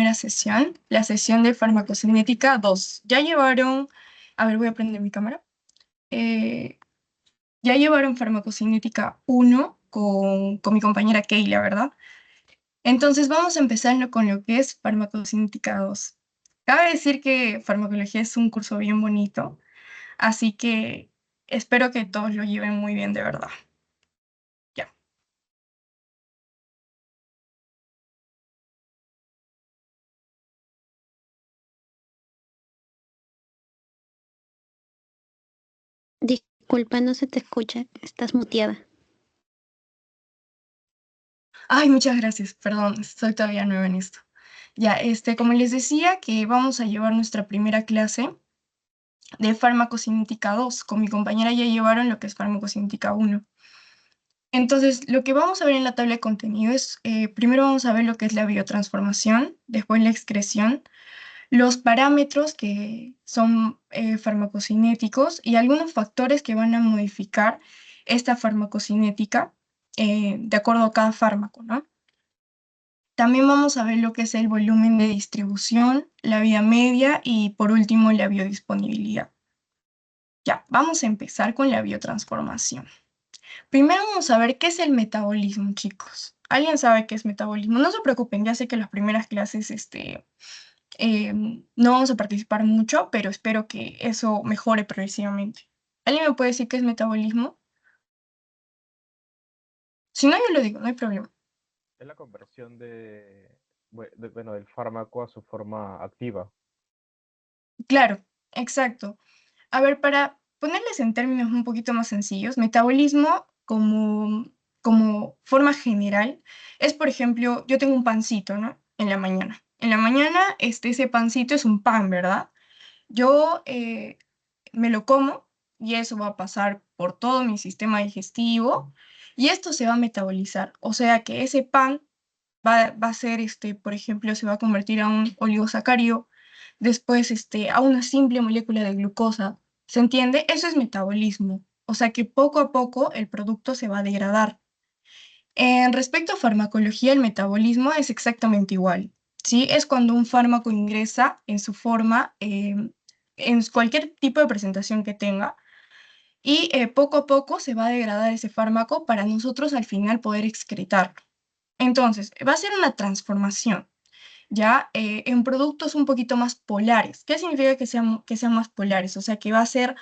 primera sesión, la sesión de farmacocinética 2. Ya llevaron, a ver, voy a prender mi cámara. Eh, ya llevaron farmacocinética 1 con mi compañera Keila, ¿verdad? Entonces vamos a empezar con lo que es farmacocinética 2. Cabe decir que farmacología es un curso bien bonito, así que espero que todos lo lleven muy bien de verdad. Ya. Disculpa, no se te escucha, estás muteada. Ay, muchas gracias, perdón, estoy todavía nueva en esto. Ya, como les decía, que vamos a llevar nuestra primera clase de farmacocinética 2. Con mi compañera ya llevaron lo que es farmacocinética 1. Entonces, lo que vamos a ver en la tabla de contenido es, primero vamos a ver lo que es la biotransformación, después la excreción, los parámetros que son farmacocinéticos y algunos factores que van a modificar esta farmacocinética de acuerdo a cada fármaco, ¿no? También vamos a ver lo que es el volumen de distribución, la vida media y por último la biodisponibilidad. Ya, vamos a empezar con la biotransformación. Primero vamos a ver qué es el metabolismo, chicos. ¿Alguien sabe qué es metabolismo? No se preocupen, ya sé que las primeras clases no vamos a participar mucho, pero espero que eso mejore progresivamente. ¿Alguien me puede decir qué es metabolismo? Si no, yo lo digo, no hay problema. Es la conversión del fármaco a su forma activa. Claro, exacto. A ver, para ponerles en términos un poquito más sencillos, metabolismo como forma general es, por ejemplo, yo tengo un pancito, ¿no? En la mañana. En la mañana, ese pancito es un pan, ¿verdad? Yo me lo como y eso va a pasar por todo mi sistema digestivo y esto se va a metabolizar. O sea que ese pan va a ser, por ejemplo, se va a convertir a un oligosacárido, después a una simple molécula de glucosa. ¿Se entiende? Eso es metabolismo. O sea que poco a poco el producto se va a degradar. En respecto a farmacología, el metabolismo es exactamente igual. ¿Sí? Es cuando un fármaco ingresa en su forma, en cualquier tipo de presentación que tenga, y poco a poco se va a degradar ese fármaco para nosotros al final poder excretarlo. Entonces, va a ser una transformación, ¿ya? En productos un poquito más polares. ¿Qué significa que sean más polares? O sea, que va a ser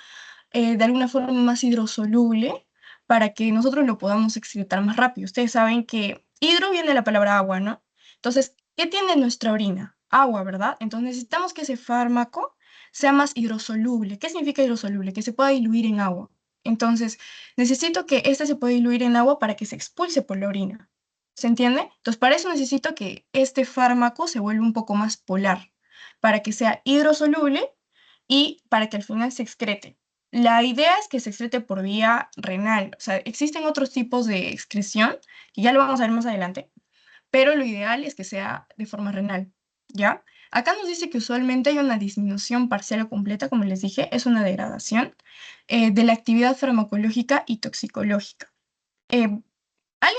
de alguna forma más hidrosoluble para que nosotros lo podamos excretar más rápido. Ustedes saben que hidro viene de la palabra agua, ¿no? Entonces, ¿qué tiene nuestra orina? Agua, ¿verdad? Entonces necesitamos que ese fármaco sea más hidrosoluble. ¿Qué significa hidrosoluble? Que se pueda diluir en agua. Entonces, necesito que este se pueda diluir en agua para que se expulse por la orina. ¿Se entiende? Entonces, para eso necesito que este fármaco se vuelva un poco más polar, para que sea hidrosoluble y para que al final se excrete. La idea es que se excrete por vía renal. O sea, existen otros tipos de excreción, que ya lo vamos a ver más adelante, pero lo ideal es que sea de forma renal, ¿ya? Acá nos dice que usualmente hay una disminución parcial o completa, como les dije, es una degradación de la actividad farmacológica y toxicológica. ¿Alguien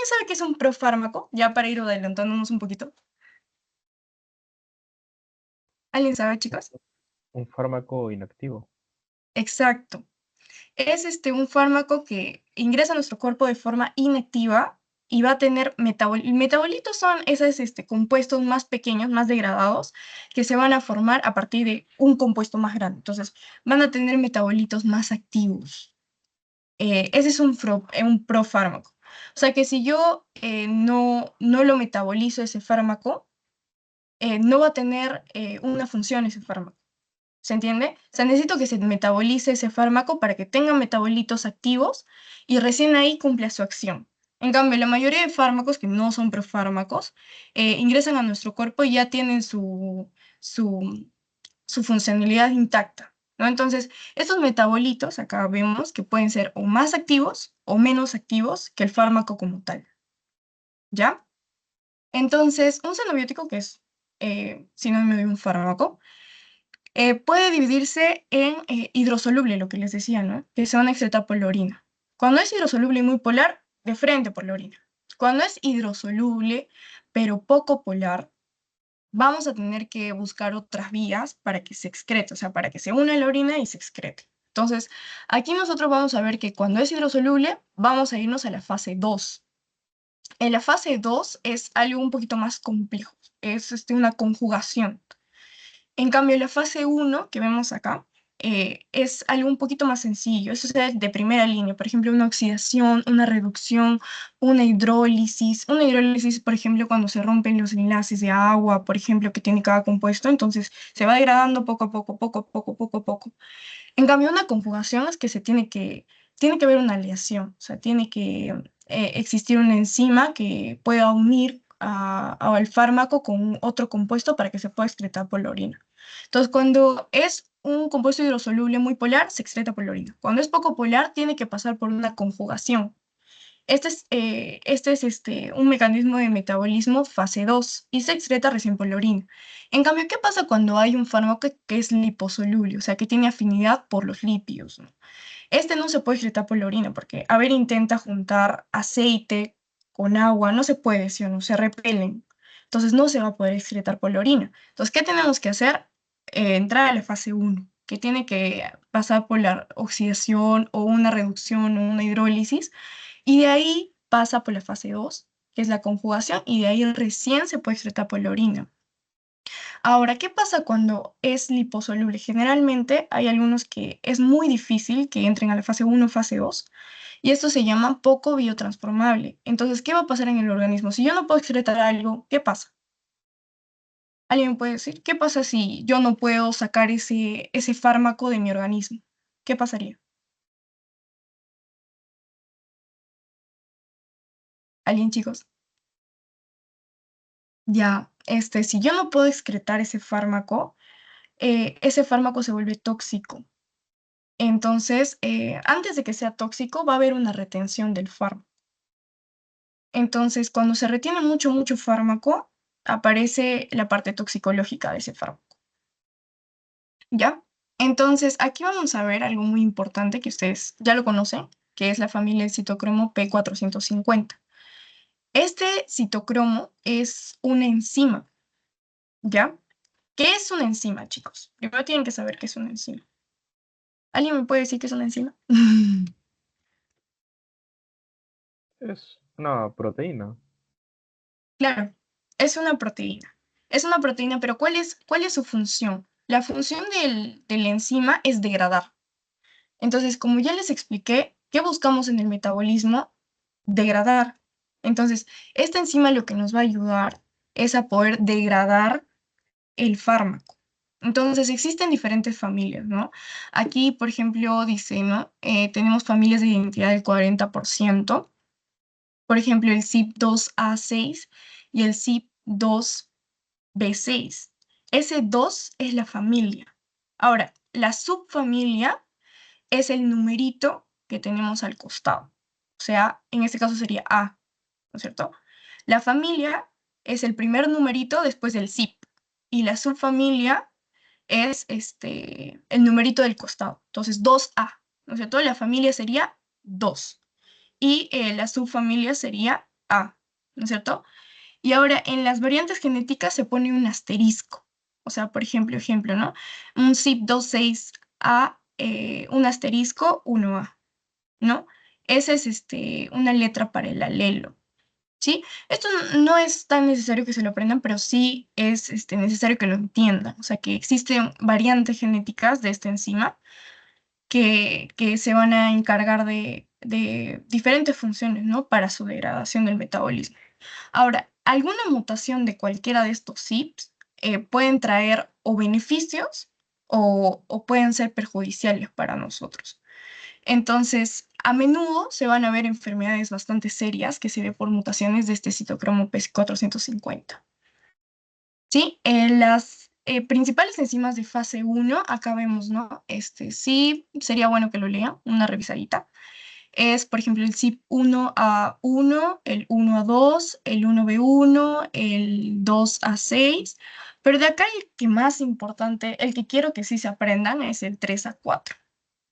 sabe qué es un profármaco? Ya para ir adelantándonos un poquito. ¿Alguien sabe, chicos? Un fármaco inactivo. Exacto. Es un fármaco que ingresa a nuestro cuerpo de forma inactiva y va a tener metabolitos son esos compuestos más pequeños, más degradados, que se van a formar a partir de un compuesto más grande. Entonces, van a tener metabolitos más activos. Ese es un profármaco. O sea que si yo no lo metabolizo ese fármaco, no va a tener una función ese fármaco. ¿Se entiende? O sea, necesito que se metabolice ese fármaco para que tenga metabolitos activos y recién ahí cumpla su acción. En cambio, la mayoría de fármacos que no son profármacos ingresan a nuestro cuerpo y ya tienen su, su funcionalidad intacta, ¿no? Entonces, estos metabolitos acá vemos que pueden ser o más activos o menos activos que el fármaco como tal, ¿ya? Entonces, un xenobiótico, que es sinónimo de un fármaco, puede dividirse en hidrosoluble, lo que les decía, ¿no? Que se van a excretar por la orina. Cuando es hidrosoluble y muy polar, de frente por la orina. Cuando es hidrosoluble, pero poco polar, vamos a tener que buscar otras vías para que se excrete, o sea, para que se una la orina y se excrete. Entonces, aquí nosotros vamos a ver que cuando es hidrosoluble, vamos a irnos a la fase 2. En la fase 2 es algo un poquito más complejo, es una conjugación. En cambio, la fase uno que vemos acá es algo un poquito más sencillo, eso es de primera línea, por ejemplo, una oxidación, una reducción, una hidrólisis. Una hidrólisis, por ejemplo, cuando se rompen los enlaces de agua, por ejemplo, que tiene cada compuesto, entonces se va degradando poco a poco, poco a poco, poco a poco. En cambio, una conjugación es que tiene que haber una aleación, o sea, tiene que existir una enzima que pueda unir al fármaco con otro compuesto para que se pueda excretar por la orina. Entonces, cuando es un compuesto hidrosoluble muy polar, se excreta por la orina. Cuando es poco polar, tiene que pasar por una conjugación. Este es un mecanismo de metabolismo fase 2 y se excreta recién por la orina. En cambio, ¿qué pasa cuando hay un fármaco que es liposoluble, o sea, que tiene afinidad por los lípidos, ¿no? Este no se puede excretar por la orina porque, a ver, intenta juntar aceite con agua, no se puede, ¿sí o no? Se repelen. Entonces no se va a poder excretar por la orina. Entonces, ¿qué tenemos que hacer? Entrar a la fase uno, que tiene que pasar por la oxidación o una reducción o una hidrólisis, y de ahí pasa por la fase 2, que es la conjugación, y de ahí recién se puede excretar por la orina. Ahora, ¿qué pasa cuando es liposoluble? Generalmente hay algunos que es muy difícil que entren a la fase uno o fase 2, y esto se llama poco biotransformable. Entonces, ¿qué va a pasar en el organismo? Si yo no puedo excretar algo, ¿qué pasa? ¿Alguien me puede decir? ¿Qué pasa si yo no puedo sacar ese fármaco de mi organismo? ¿Qué pasaría? ¿Alguien, chicos? Ya, si yo no puedo excretar ese fármaco se vuelve tóxico. Entonces, antes de que sea tóxico, va a haber una retención del fármaco. Entonces, cuando se retiene mucho, mucho fármaco, aparece la parte toxicológica de ese fármaco. ¿Ya? Entonces, aquí vamos a ver algo muy importante que ustedes ya lo conocen, que es la familia del citocromo P450. Este citocromo es una enzima, ¿ya? ¿Qué es una enzima, chicos? Primero tienen que saber qué es una enzima. ¿Alguien me puede decir qué es una enzima? Es una proteína. Claro, es una proteína. Es una proteína, pero ¿cuál es su función? La función de la enzima es degradar. Entonces, como ya les expliqué, ¿qué buscamos en el metabolismo? Degradar. Entonces, esta enzima lo que nos va a ayudar es a poder degradar el fármaco. Entonces, existen diferentes familias, ¿no? Aquí, por ejemplo, dice, ¿no? Tenemos familias de identidad del 40%, por ejemplo, el CYP2A6 y el CYP2B6. Ese 2 es la familia. Ahora, la subfamilia es el numerito que tenemos al costado. O sea, en este caso sería A, ¿no es cierto? La familia es el primer numerito después del zip y la subfamilia es el numerito del costado. Entonces, 2A, ¿no es cierto? La familia sería 2 y la subfamilia sería A, ¿no es cierto? Y ahora en las variantes genéticas se pone un asterisco. O sea, por ejemplo, ¿no? Un CYP26A, un asterisco 1A, ¿no? Esa es una letra para el alelo, ¿sí? Esto no es tan necesario que se lo aprendan, pero sí es necesario que lo entiendan. O sea, que existen variantes genéticas de esta enzima que se van a encargar de diferentes funciones, ¿no? Para su degradación del metabolismo. Ahora, alguna mutación de cualquiera de estos CIPs pueden traer o beneficios o pueden ser perjudiciales para nosotros. Entonces, a menudo se van a ver enfermedades bastante serias que se ven por mutaciones de este citocromo P450. ¿Sí? Las principales enzimas de fase uno, acá vemos, ¿no? Sí, sería bueno que lo lean, una revisadita. Es, por ejemplo, el CYP1A1, el 1A2, el 1B1, el 2A6, pero de acá el que más importante, el que quiero que sí se aprendan es el 3A4,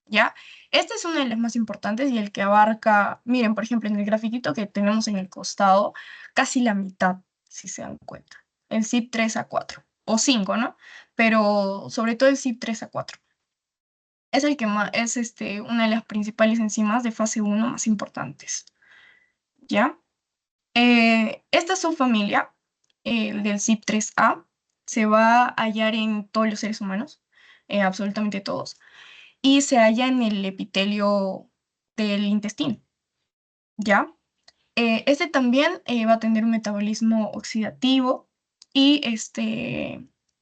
¿ya? Este es uno de los más importantes y el que abarca, miren, por ejemplo, en el grafiquito que tenemos en el costado, casi la mitad, si se dan cuenta. el CYP3A4, o 5, ¿no? Pero sobre todo el CYP3A4. Es el que más, es una de las principales enzimas de fase 1 más importantes, ¿ya? Esta subfamilia del CYP3A se va a hallar en todos los seres humanos, absolutamente todos, y se halla en el epitelio del intestino, ¿ya? Este también va a tener un metabolismo oxidativo y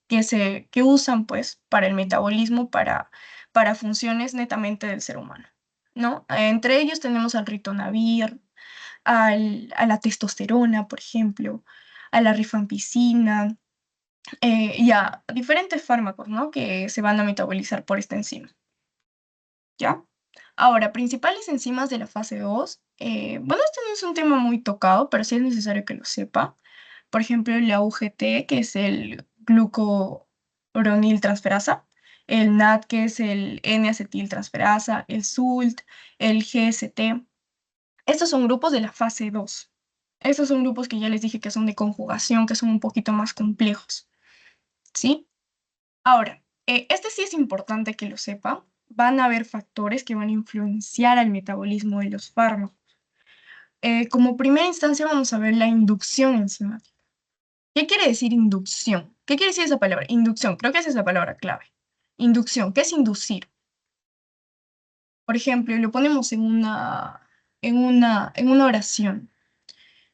que usan pues para el metabolismo, para funciones netamente del ser humano, ¿no? Entre ellos tenemos al ritonavir, a la testosterona, por ejemplo, a la rifampicina, y a diferentes fármacos, ¿no? Que se van a metabolizar por esta enzima, ¿ya? Ahora, principales enzimas de la fase 2. Bueno, este no es un tema muy tocado, pero sí es necesario que lo sepa. Por ejemplo, la UGT, que es el glucuroniltransferasa, el NAT, que es el N-acetiltransferasa, el SULT, el GST. Estos son grupos de la fase 2. Estos son grupos que ya les dije que son de conjugación, que son un poquito más complejos, ¿sí? Ahora, este sí es importante que lo sepan. Van a haber factores que van a influenciar al metabolismo de los fármacos. Como primera instancia vamos a ver la inducción enzimática. ¿Qué quiere decir inducción? ¿Qué quiere decir esa palabra? Inducción, creo que esa es la palabra clave. Inducción, ¿qué es inducir? Por ejemplo, lo ponemos en una oración.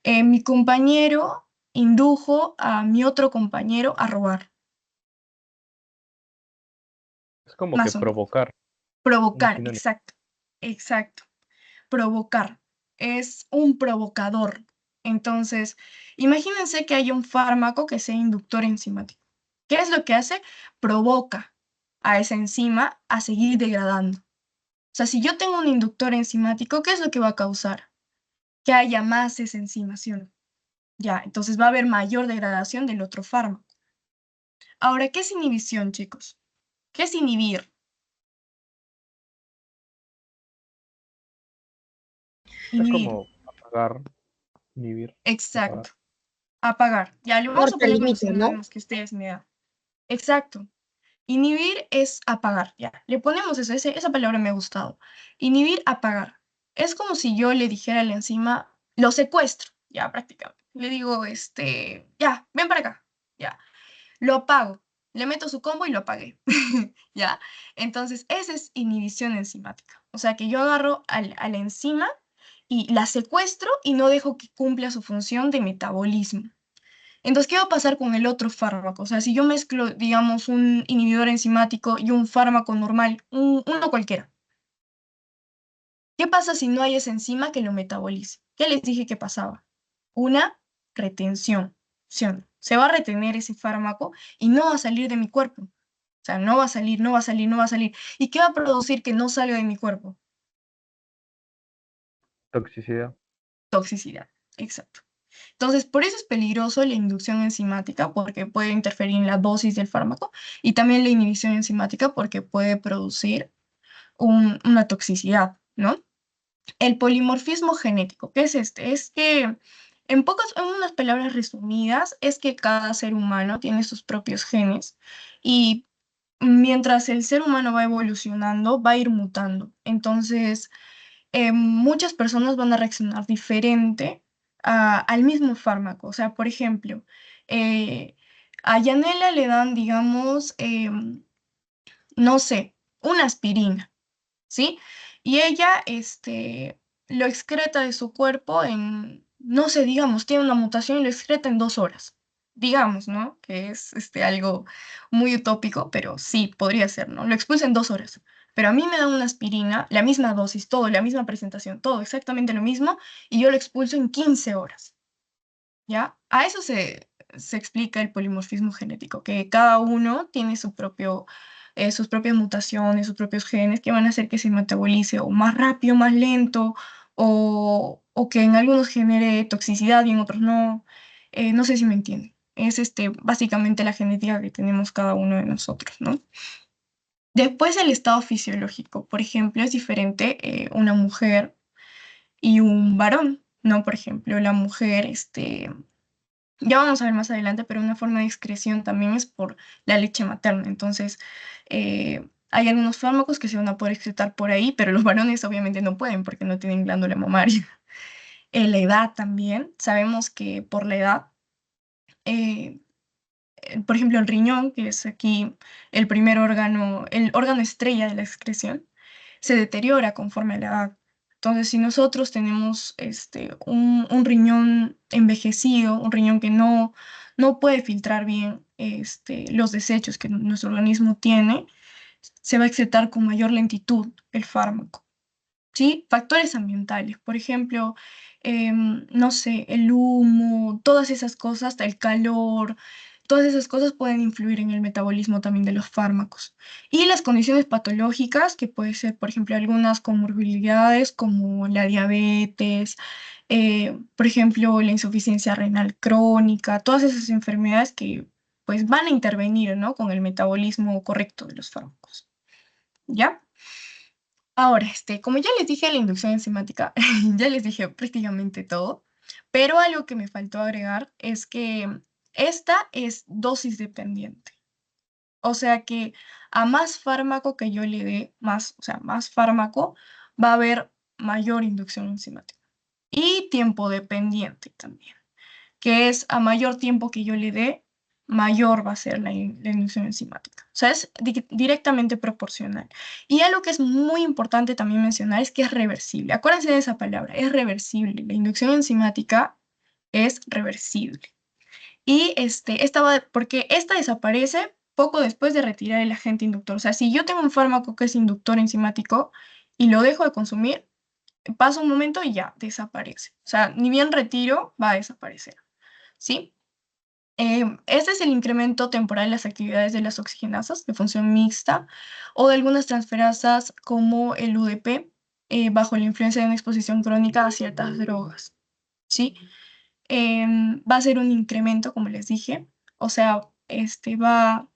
Mi compañero indujo a mi otro compañero a robar, Es como que más o menos. provocar, un Provocar, sinónimo. exacto, exacto. Provocar. Es un provocador. Entonces, imagínense que hay un fármaco que sea inductor enzimático. ¿Qué es lo que hace? Provoca a esa enzima a seguir degradando. O sea, si yo tengo un inductor enzimático, ¿qué es lo que va a causar? Que haya más esa enzima, ¿sí o no? Ya, entonces va a haber mayor degradación del otro fármaco. Ahora, ¿qué es inhibición, chicos? ¿Qué es inhibir? Es Inhibir, como apagar, inhibir, apagar. exacto. Apagar. Ya, le vamos a Corta el poner los límite, ¿no? sinónimos que ustedes me dan. Exacto. Inhibir es apagar, ya. Le ponemos eso, esa palabra me ha gustado. Inhibir, apagar. Es como si yo le dijera a la enzima, lo secuestro, ya prácticamente. Le digo, ya, ven para acá, ya. Lo apago. Le meto su combo y lo apagué, ya. Entonces, esa es inhibición enzimática. O sea, que yo agarro a la enzima y la secuestro y no dejo que cumpla su función de metabolismo. Entonces, ¿qué va a pasar con el otro fármaco? O sea, si yo mezclo, digamos, un inhibidor enzimático y un fármaco normal, uno cualquiera, ¿qué pasa si no hay esa enzima que lo metabolice? ¿Qué les dije que pasaba? Una retención, ¿sí o no? Se va a retener ese fármaco y no va a salir de mi cuerpo. O sea, no va a salir, no va a salir, no va a salir. ¿Y qué va a producir que no salga de mi cuerpo? Toxicidad. Toxicidad. Exacto. Entonces, por eso es peligroso la inducción enzimática, porque puede interferir en la dosis del fármaco, y también la inhibición enzimática, porque puede producir una toxicidad, ¿no? El polimorfismo genético, ¿qué es este? Es que, en unas palabras resumidas, es que cada ser humano tiene sus propios genes y mientras el ser humano va evolucionando, va a ir mutando. Entonces, muchas personas van a reaccionar diferente al mismo fármaco. O sea, por ejemplo, eh, a Yanela le dan, digamos, no sé, una aspirina, ¿sí? Y ella, lo excreta de su cuerpo no sé, digamos, tiene una mutación y lo excreta en 2 horas. Digamos, ¿no? Que es algo muy utópico, pero sí, podría ser, ¿no? Lo expulsa en 2 horas. Pero a mí me dan una aspirina, la misma dosis, todo, la misma presentación, todo exactamente lo mismo, y yo lo expulso en 15 horas. ¿Ya? A eso se explica el polimorfismo genético, que cada uno tiene sus propias mutaciones, sus propios genes que van a hacer que se metabolice o más rápido, más lento, o que en algunos genere toxicidad y en otros no. No sé si me entienden. Es básicamente la genética que tenemos cada uno de nosotros, ¿no? Después el estado fisiológico, por ejemplo, es diferente una mujer y un varón, ¿no? Por ejemplo, la mujer, Ya vamos a ver más adelante, pero una forma de excreción también es por la leche materna. Entonces, hay algunos fármacos que se van a poder excretar por ahí, pero los varones obviamente no pueden porque no tienen glándula mamaria. La edad también, sabemos que por la edad, eh, por ejemplo, el riñón, que es aquí el primer órgano, el órgano estrella de la excreción, se deteriora conforme a la edad. Entonces, si nosotros tenemos un riñón envejecido, un riñón que no puede filtrar bien los desechos que nuestro organismo tiene, se va a excretar con mayor lentitud el fármaco. ¿Sí? Factores ambientales, por ejemplo, no sé, el humo, todas esas cosas, el calor, todas esas cosas pueden influir en el metabolismo también de los fármacos. Y las condiciones patológicas, que puede ser, por ejemplo, algunas comorbilidades como la diabetes, por ejemplo, la insuficiencia renal crónica, todas esas enfermedades que pues van a intervenir, ¿no? Con el metabolismo correcto de los fármacos. ¿Ya? Ahora, como ya les dije la inducción enzimática, ya les dije prácticamente todo, pero algo que me faltó agregar es que esta es dosis dependiente. O sea que a más fármaco que yo le dé, más, o sea, más fármaco, va a haber mayor inducción enzimática. Y tiempo dependiente también, que es a mayor tiempo que yo le dé, mayor va a ser la inducción enzimática. O sea, es directamente proporcional. Y algo que es muy importante también mencionar es que es reversible. Acuérdense de esa palabra, es reversible. La inducción enzimática es reversible. Y porque esta desaparece poco después de retirar el agente inductor. O sea, si yo tengo un fármaco que es inductor enzimático y lo dejo de consumir, pasa un momento y ya desaparece. O sea, ni bien retiro, va a desaparecer. ¿Sí? Este es el incremento temporal de las actividades de las oxigenasas de función mixta o de algunas transferasas como el UDP bajo la influencia de una exposición crónica a ciertas drogas. ¿Sí? Va a ser un incremento, como les dije, o sea, va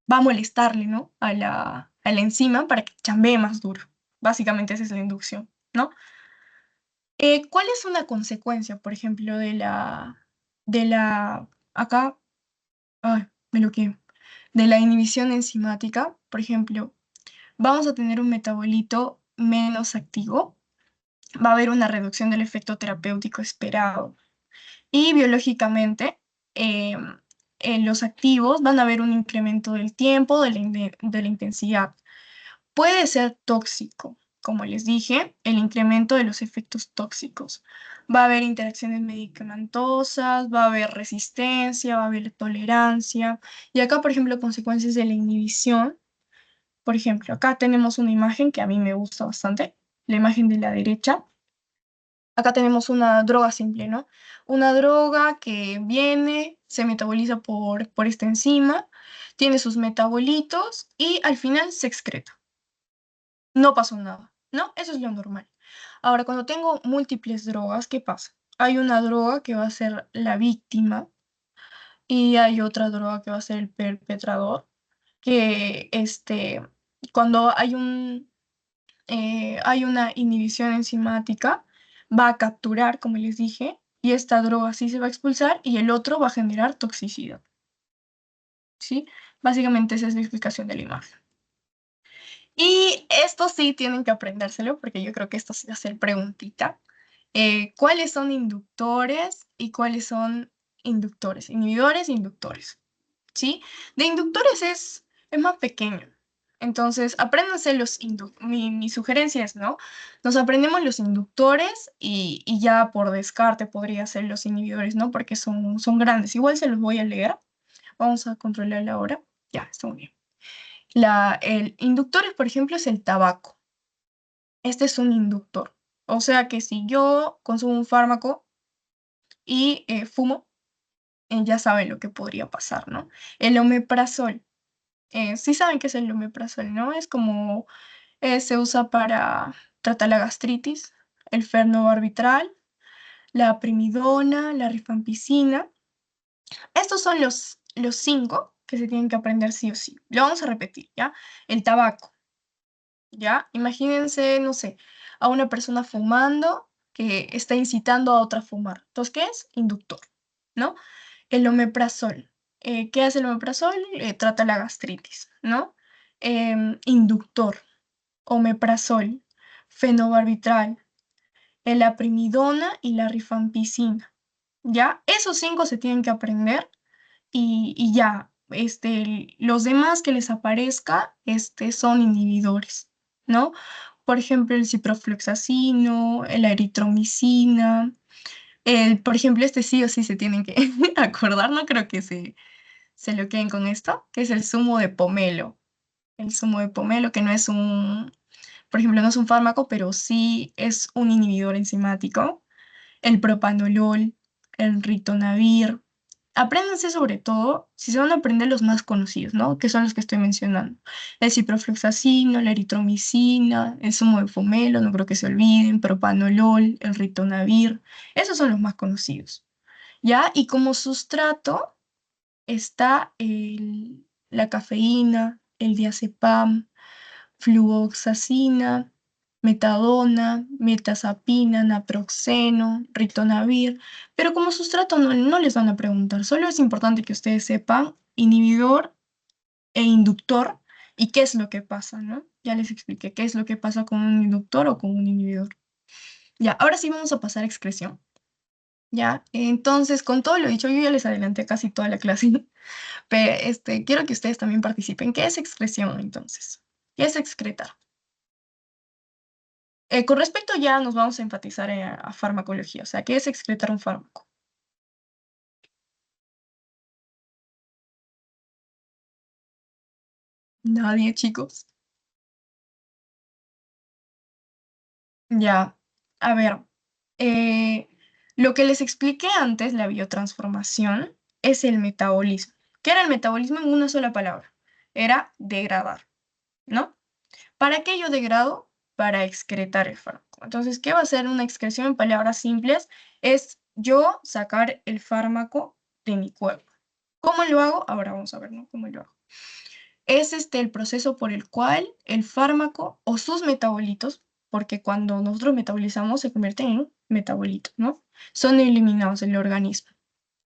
a molestarle, ¿no? A la enzima para que chambee más duro. Básicamente esa es la inducción, ¿no? ¿Cuál es una consecuencia, por ejemplo, acá, ay, me lo que, de la inhibición enzimática? Por ejemplo, vamos a tener un metabolito menos activo, va a haber una reducción del efecto terapéutico esperado. Y biológicamente, eh, en los activos van a haber un incremento del tiempo, de la intensidad. Puede ser tóxico, como les dije, el incremento de los efectos tóxicos. Va a haber interacciones medicamentosas, va a haber resistencia, va a haber tolerancia. Y acá, por ejemplo, consecuencias de la inhibición. Por ejemplo, acá tenemos una imagen que a mí me gusta bastante, la imagen de la derecha. Acá tenemos una droga simple, ¿no? Una droga que viene, se metaboliza por esta enzima, tiene sus metabolitos y al final se excreta. No pasó nada, ¿no? Eso es lo normal. Ahora, cuando tengo múltiples drogas, ¿qué pasa? Hay una droga que va a ser la víctima y hay otra droga que va a ser el perpetrador, que cuando hay una inhibición enzimática, va a capturar, como les dije, y esta droga sí se va a expulsar y el otro va a generar toxicidad, ¿sí? Básicamente esa es la explicación de la imagen. Y esto sí tienen que aprendérselo porque yo creo que esto sí va a ser preguntita. ¿Cuáles son inductores y cuáles son inductores? Inhibidores e inductores, ¿sí? De inductores es más pequeño. Entonces, apréndanse mi sugerencia es, ¿no? Nos aprendemos los inductores y ya por descarte podría ser los inhibidores, ¿no? Porque son grandes. Igual se los voy a leer. Vamos a controlar la hora. Ya, está muy bien. El inductor, por ejemplo, es el tabaco. Este es un inductor. O sea que si yo consumo un fármaco y fumo, ya saben lo que podría pasar, ¿no? El omeprazol. Sí saben qué es el omeprazol, ¿no? Es como se usa para tratar la gastritis, el fenobarbital, la primidona, la rifampicina. Estos son los cinco que se tienen que aprender sí o sí. Lo vamos a repetir, ¿ya? El tabaco, ¿ya? Imagínense, no sé, a una persona fumando que está incitando a otra a fumar. Entonces, ¿qué es? Inductor, ¿no? El omeprazol. ¿Qué hace el omeprazol? Trata la gastritis, ¿no? Inductor, omeprazol, fenobarbital, el aprimidona y la rifampicina. ¿Ya? Esos 5 se tienen que aprender y ya, los demás que les aparezca, son inhibidores, ¿no? Por ejemplo, el ciprofloxacino, la eritromicina, por ejemplo, sí o sí se tienen que acordar, no creo que se lo queden con esto, que es el zumo de pomelo. El zumo de pomelo, que no es por ejemplo, no es un fármaco, pero sí es un inhibidor enzimático. El propanolol, el ritonavir. Apréndanse sobre todo, si se van a aprender los más conocidos, ¿no? Que son los que estoy mencionando. El ciprofloxacino, la eritromicina, el zumo de pomelo, no creo que se olviden, propanolol, el ritonavir. Esos son los más conocidos, ¿ya? Y como sustrato está la cafeína, el diazepam, fluoxacina, metadona, metazapina, naproxeno, ritonavir, pero como sustrato no les van a preguntar, solo es importante que ustedes sepan inhibidor e inductor y qué es lo que pasa, ¿no? Ya les expliqué qué es lo que pasa con un inductor o con un inhibidor. Ya, ahora sí vamos a pasar a excreción. Ya, entonces con todo lo dicho, yo ya les adelanté casi toda la clase, pero quiero que ustedes también participen. ¿Qué es excreción entonces? ¿Qué es excretar? Con respecto ya nos vamos a enfatizar a farmacología, o sea, ¿qué es excretar un fármaco? Nadie, chicos. Ya, a ver, eh, lo que les expliqué antes, la biotransformación, es el metabolismo. ¿Qué era el metabolismo en una sola palabra? Era degradar, ¿no? ¿Para qué yo degrado? Para excretar el fármaco. Entonces, ¿qué va a ser una excreción en palabras simples? Es yo sacar el fármaco de mi cuerpo. ¿Cómo lo hago? Ahora vamos a ver, ¿no? ¿Cómo lo hago? Es el proceso por el cual el fármaco o sus metabolitos, porque cuando nosotros metabolizamos se convierten en metabolitos, ¿no? Son eliminados del organismo.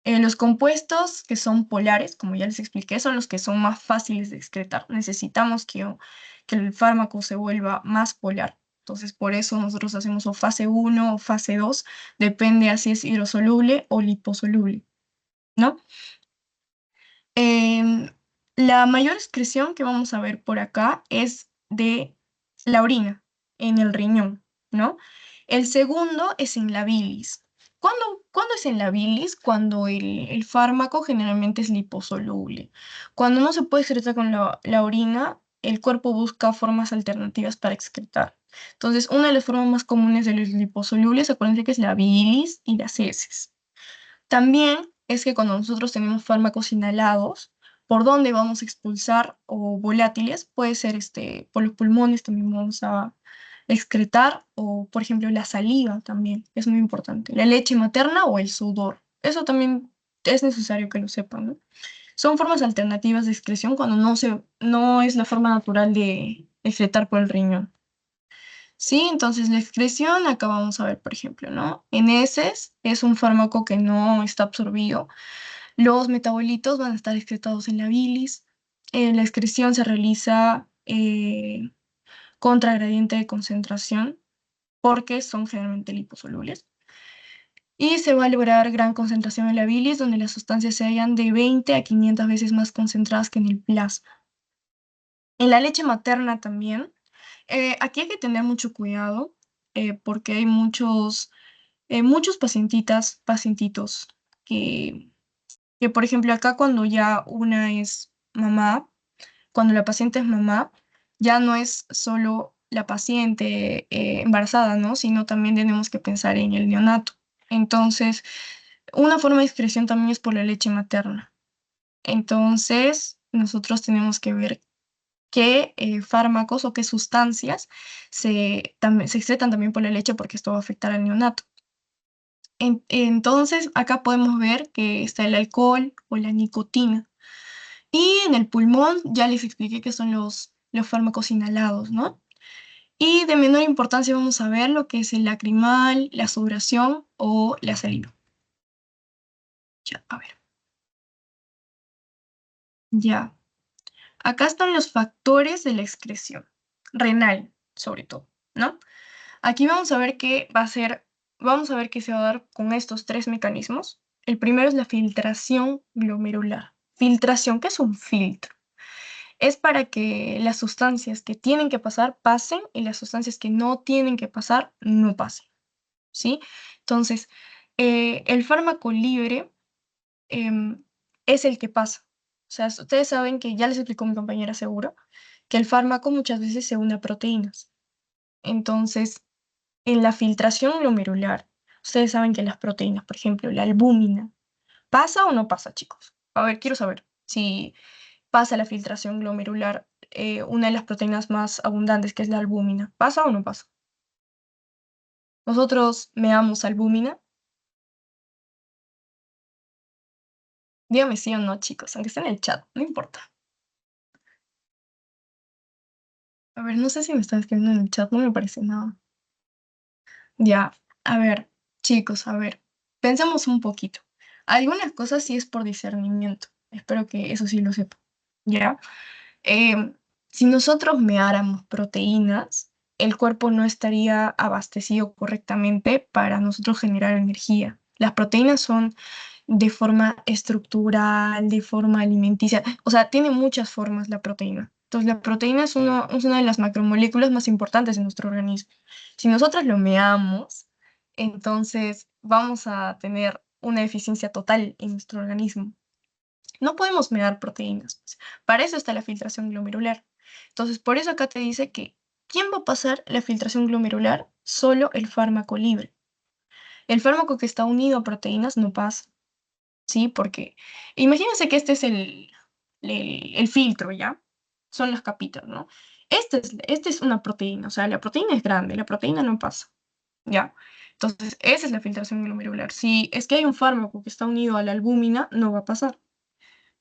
Los compuestos que son polares, como ya les expliqué, son los que son más fáciles de excretar. Necesitamos que el fármaco se vuelva más polar. Entonces, por eso nosotros hacemos o fase 1 o fase 2, depende a si es hidrosoluble o liposoluble, ¿no? Em, la mayor excreción que vamos a ver por acá es de la orina, en el riñón, ¿no? El segundo es en la bilis. ¿Cuándo es en la bilis? Cuando el fármaco generalmente es liposoluble. Cuando no se puede excretar con la orina, el cuerpo busca formas alternativas para excretar. Entonces, una de las formas más comunes de los liposolubles, acuérdense que es la bilis y las heces. También es que cuando nosotros tenemos fármacos inhalados, por donde vamos a expulsar o volátiles, puede ser por los pulmones también vamos a excretar, o por ejemplo la saliva también, es muy importante, la leche materna o el sudor. Eso también es necesario que lo sepan, ¿no? Son formas alternativas de excreción cuando no es la forma natural de excretar por el riñón. Sí, entonces la excreción, acá vamos a ver, por ejemplo, ¿no? En heces es un fármaco que no está absorbido. Los metabolitos van a estar excretados en la bilis. La excreción se realiza contra gradiente de concentración porque son generalmente liposolubles. Y se va a lograr gran concentración en la bilis, donde las sustancias se hallan de 20 a 500 veces más concentradas que en el plasma. En la leche materna también. Aquí hay que tener mucho cuidado porque hay muchos pacientitos que, por ejemplo, acá cuando ya una es mamá, cuando la paciente es mamá, ya no es solo la paciente embarazada, ¿no? Sino también tenemos que pensar en el neonato. Entonces, una forma de excreción también es por la leche materna. Entonces, nosotros tenemos que ver qué fármacos o qué sustancias se excretan también por la leche porque esto va a afectar al neonato. Entonces, acá podemos ver que está el alcohol o la nicotina. Y en el pulmón ya les expliqué que son los fármacos inhalados, ¿no? Y de menor importancia vamos a ver lo que es el lacrimal, la sudoración o la saliva. Ya, a ver. Ya. Acá están los factores de la excreción renal, sobre todo, ¿no? Aquí vamos a ver que vamos a ver que se va a dar con estos tres mecanismos. El primero es la filtración glomerular. Filtración, ¿qué es un filtro? Es para que las sustancias que tienen que pasar pasen y las sustancias que no tienen que pasar no pasen, ¿sí? Entonces, el fármaco libre em, es el que pasa. O sea, ustedes saben que ya les explicó mi compañera seguro, que el fármaco muchas veces se une a proteínas. Entonces, en la filtración glomerular, ustedes saben que las proteínas, por ejemplo, la albúmina, ¿pasa o no pasa, chicos? A ver, quiero saber si pasa la filtración glomerular, una de las proteínas más abundantes, que es la albúmina. ¿Pasa o no pasa? Nosotros meamos albúmina. Dígame sí o no, chicos, aunque esté en el chat, no importa. A ver, no sé si me están escribiendo en el chat, no me parece nada. Ya, a ver, chicos, a ver, pensemos un poquito. Algunas cosas sí es por discernimiento. Espero que eso sí lo sepa. ¿Ya? Si nosotros meáramos proteínas, el cuerpo no estaría abastecido correctamente para nosotros generar energía. Las proteínas son de forma estructural, de forma alimenticia, o sea, tiene muchas formas la proteína. Entonces, la proteína es una de las macromoléculas más importantes en nuestro organismo. Si nosotros lo meamos, entonces vamos a tener una deficiencia total en nuestro organismo. No podemos mear proteínas, pues. Para eso está la filtración glomerular. Entonces, por eso acá te dice que ¿quién va a pasar la filtración glomerular? Solo el fármaco libre. El fármaco que está unido a proteínas no pasa, ¿sí? Porque imagínense que este es el filtro, ¿ya? Son las capitas, ¿no? Este es una proteína, o sea, la proteína es grande, la proteína no pasa, ¿ya? Entonces, esa es la filtración glomerular. Si es que hay un fármaco que está unido a la albúmina, no va a pasar.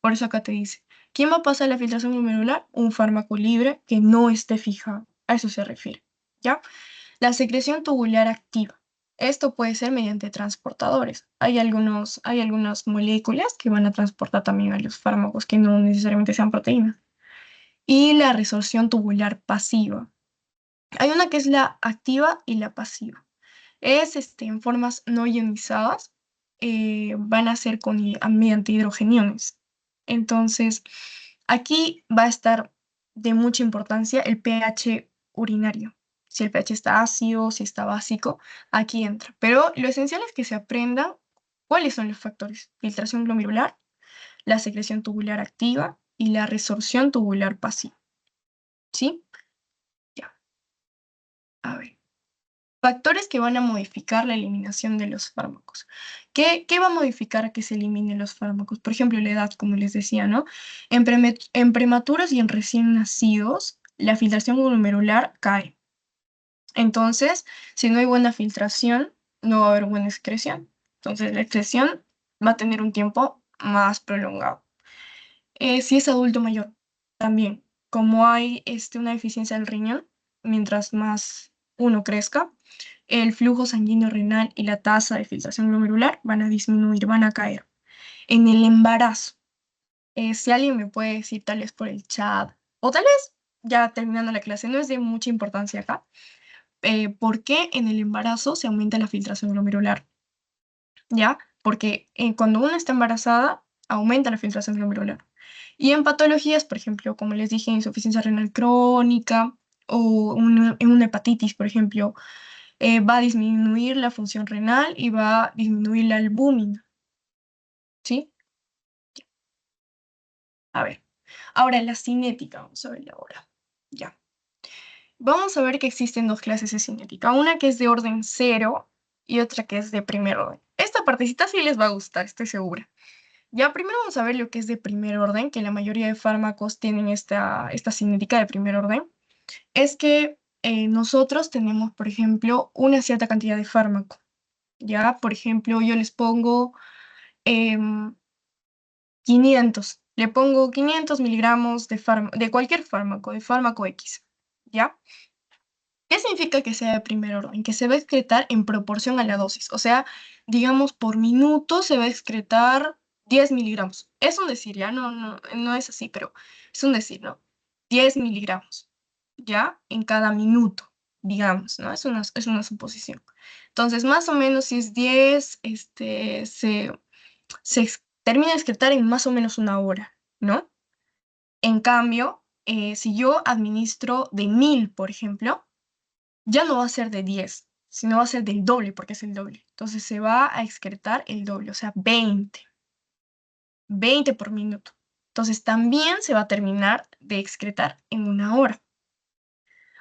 Por eso acá te dice, ¿quién va a pasar la filtración glomerular? Un fármaco libre que no esté fijado. A eso se refiere, ¿ya? La secreción tubular activa. Esto puede ser mediante transportadores. Hay algunas moléculas que van a transportar también a los fármacos que no necesariamente sean proteínas. Y la resorción tubular pasiva. Hay una que es la activa y la pasiva. Es en formas no ionizadas, van a ser mediante hidrogeniones. Entonces, aquí va a estar de mucha importancia el pH urinario. Si el pH está ácido, si está básico, aquí entra. Pero lo esencial es que se aprendan cuáles son los factores. Filtración glomerular, la secreción tubular activa y la resorción tubular pasiva. ¿Sí? Ya. A ver. Factores que van a modificar la eliminación de los fármacos. ¿Qué va a modificar a que se eliminen los fármacos? Por ejemplo, la edad, como les decía, ¿no? En prematuros y en recién nacidos, la filtración glomerular cae. Entonces, si no hay buena filtración, no va a haber buena excreción. Entonces, la excreción va a tener un tiempo más prolongado. Si es adulto mayor, también, como hay una deficiencia del riñón, mientras más uno crezca, el flujo sanguíneo renal y la tasa de filtración glomerular van a disminuir, van a caer. En el embarazo, si alguien me puede decir tal vez por el chat, o tal vez ya terminando la clase, no es de mucha importancia acá, ¿por qué en el embarazo se aumenta la filtración glomerular? ¿Ya? Porque cuando una está embarazada, aumenta la filtración glomerular. Y en patologías, por ejemplo, como les dije, insuficiencia renal crónica o en una hepatitis, por ejemplo, va a disminuir la función renal y va a disminuir la albúmina, ¿sí? A ver, ahora la cinética, vamos a verla ahora. Ya. Vamos a ver que existen dos clases de cinética, una que es de orden cero y otra que es de primer orden. Esta partecita sí les va a gustar, estoy segura. Ya primero vamos a ver lo que es de primer orden, que la mayoría de fármacos tienen esta cinética de primer orden. Es que nosotros tenemos, por ejemplo, una cierta cantidad de fármaco. Ya, por ejemplo, yo les pongo 500. Le pongo 500 miligramos de cualquier fármaco, de fármaco X. ¿Ya? ¿Qué significa que sea de primer orden? Que se va a excretar en proporción a la dosis. O sea, digamos, por minuto se va a excretar 10 miligramos. Es un decir, ya no es así, pero es un decir, ¿no? 10 miligramos, ¿ya? En cada minuto, digamos, ¿no? Es una suposición. Entonces, más o menos, si es 10, termina de excretar en más o menos una hora, ¿no? En cambio, si yo administro de 1000, por ejemplo, ya no va a ser de 10, sino va a ser del doble, porque es el doble. Entonces se va a excretar el doble, o sea, 20 por minuto. Entonces también se va a terminar de excretar en una hora.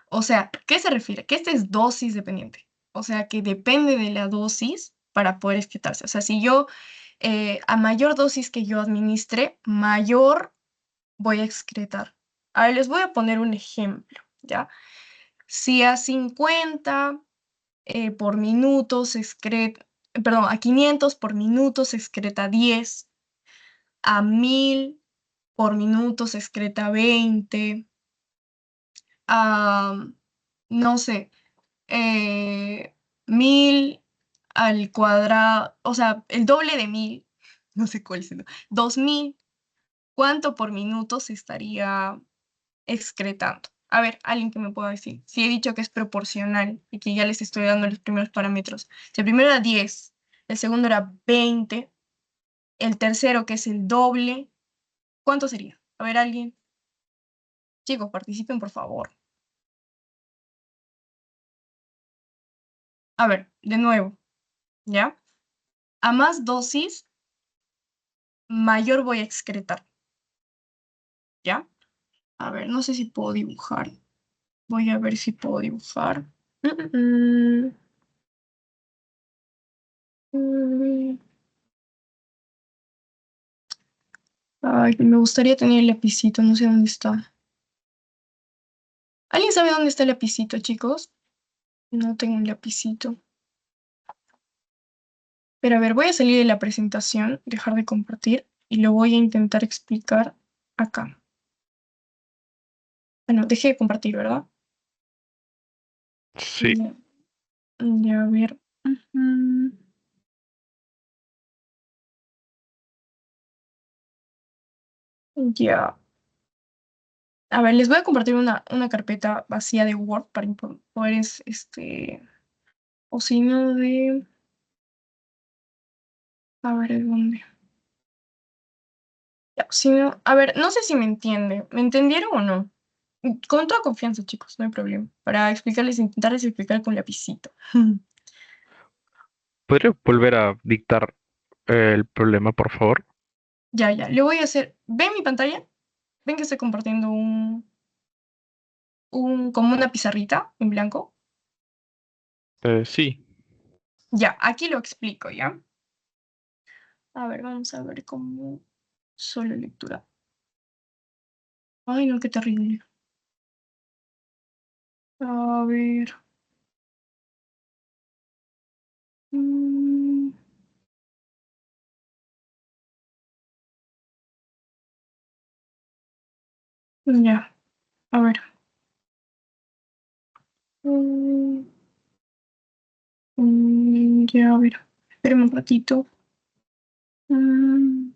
O sea, ¿qué se refiere? Que esta es dosis dependiente. O sea, que depende de la dosis para poder excretarse. O sea, si yo, a mayor dosis que yo administre, mayor voy a excretar. A ver, les voy a poner un ejemplo, ¿ya? Si a 50 por minuto se excreta, perdón, a 500 por minuto se excreta 10, a 1000 por minuto se excreta 20, a, no sé, 1000 al cuadrado, o sea, el doble de 1000, no sé cuál es, 2000, ¿cuánto por minuto se estaría excretando? A ver, alguien que me pueda decir. Si he dicho que es proporcional y que ya les estoy dando los primeros parámetros. Si el primero era 10, el segundo era 20, el tercero, que es el doble, ¿cuánto sería? A ver, alguien. Chicos, participen, por favor. A ver, de nuevo, ¿ya? A más dosis, mayor voy a excretar, ¿ya? A ver, no sé si puedo dibujar. Voy a ver si puedo dibujar. Mm, mm. Ay, me gustaría tener el lapicito, no sé dónde está. ¿Alguien sabe dónde está el lapicito, chicos? No tengo un lapicito. Pero a ver, voy a salir de la presentación, dejar de compartir y lo voy a intentar explicar acá. Bueno, dejé de compartir, ¿verdad? Sí. Ya, ya, a ver. Ujú. Ya. A ver, les voy a compartir una carpeta vacía de Word para poder, o si no de... A ver, ¿de dónde? Ya, si no, a ver, no sé si me entiende. ¿Me entendieron o no? Con toda confianza, chicos, no hay problema. Para explicarles, intentarles explicar con lapicito. ¿Podría volver a dictar el problema, por favor? Ya, ya, le voy a hacer. ¿Ven mi pantalla? ¿Ven que estoy compartiendo como una pizarrita en blanco? Sí. Ya, aquí lo explico, ¿ya? A ver, vamos a ver cómo. Solo lectura. Ay, no, qué terrible. A ver. mm, ya, a ver. Mm, ya, a ver. Espérame un ratito. Mm,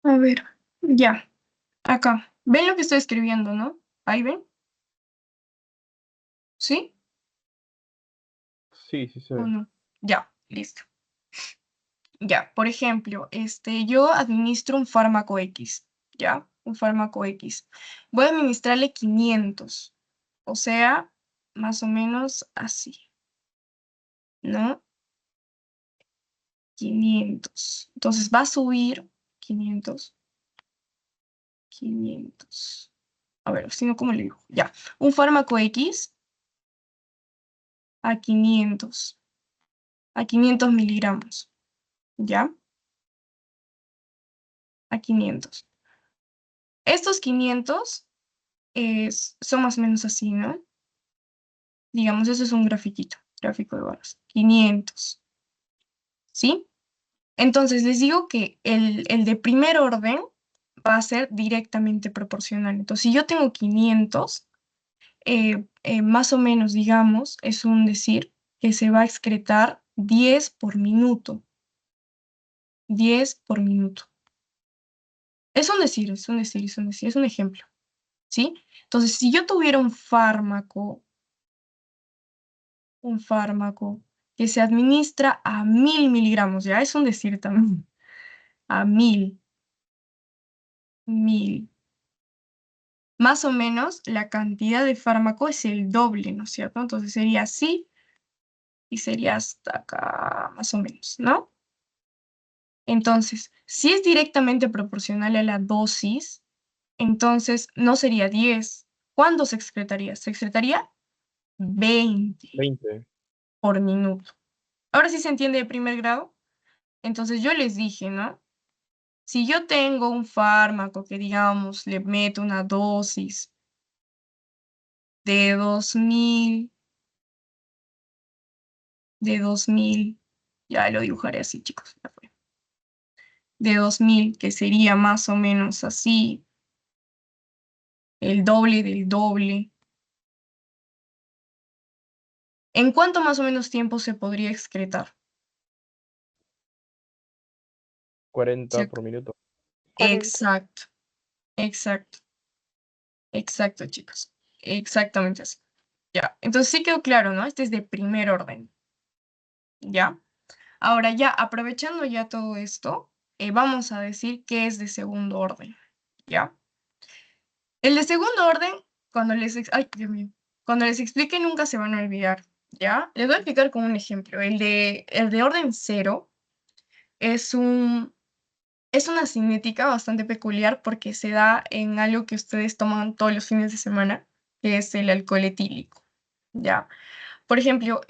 a ver. Ya, acá. ¿Ven lo que estoy escribiendo, no? ¿Ahí ven? ¿Sí Sí, sí se o ve. no? Ya, listo. Ya, por ejemplo, yo administro un fármaco X, ¿ya? Un fármaco X. Voy a administrarle 500, o sea, más o menos así, ¿no? 500. Entonces va a subir 500, 500. A ver, si no, ¿cómo le digo? Ya, un fármaco X a 500, a 500 miligramos, ¿ya? A 500. Estos 500 son más o menos así, ¿no? Digamos, eso es un grafiquito. Gráfico de barras. 500. ¿Sí? Entonces les digo que el de primer orden va a ser directamente proporcional. Entonces, si yo tengo 500, más o menos, digamos, es un decir que se va a excretar 10 por minuto. 10 por minuto. Es un decir, es un decir, es un decir, es un ejemplo. ¿Sí? Entonces, si yo tuviera un fármaco que se administra a 1000 miligramos, ya es un decir también, a 1000. Más o menos la cantidad de fármaco es el doble, ¿no es cierto? Entonces sería así y sería hasta acá, más o menos, ¿no? Entonces, si es directamente proporcional a la dosis, entonces no sería 10. ¿Cuándo se excretaría? Se excretaría 20 20. por minuto. Ahora sí se entiende de primer grado. Entonces yo les dije, ¿no? Si yo tengo un fármaco que, digamos, le meto una dosis de 2000, ya lo dibujaré así, chicos, ya fue. De 2000, que sería más o menos así, el doble del doble. ¿En cuánto más o menos tiempo se podría excretar? 40 ¿Cierto? por minuto. 40. Exacto, exacto, exacto, chicos. Exactamente así. Ya, entonces sí quedó claro, ¿no? Este es de primer orden. ¿Ya? Ahora ya, aprovechando ya todo esto, vamos a decir qué es de segundo orden. ¿Ya? El de segundo orden, ay, Dios mío, cuando les explique nunca se van a olvidar, ¿ya? Les voy a explicar con un ejemplo. El de orden cero es es una cinética bastante peculiar porque se da en algo que ustedes toman todos los fines de semana, que es el alcohol etílico, ¿ya? Por ejemplo,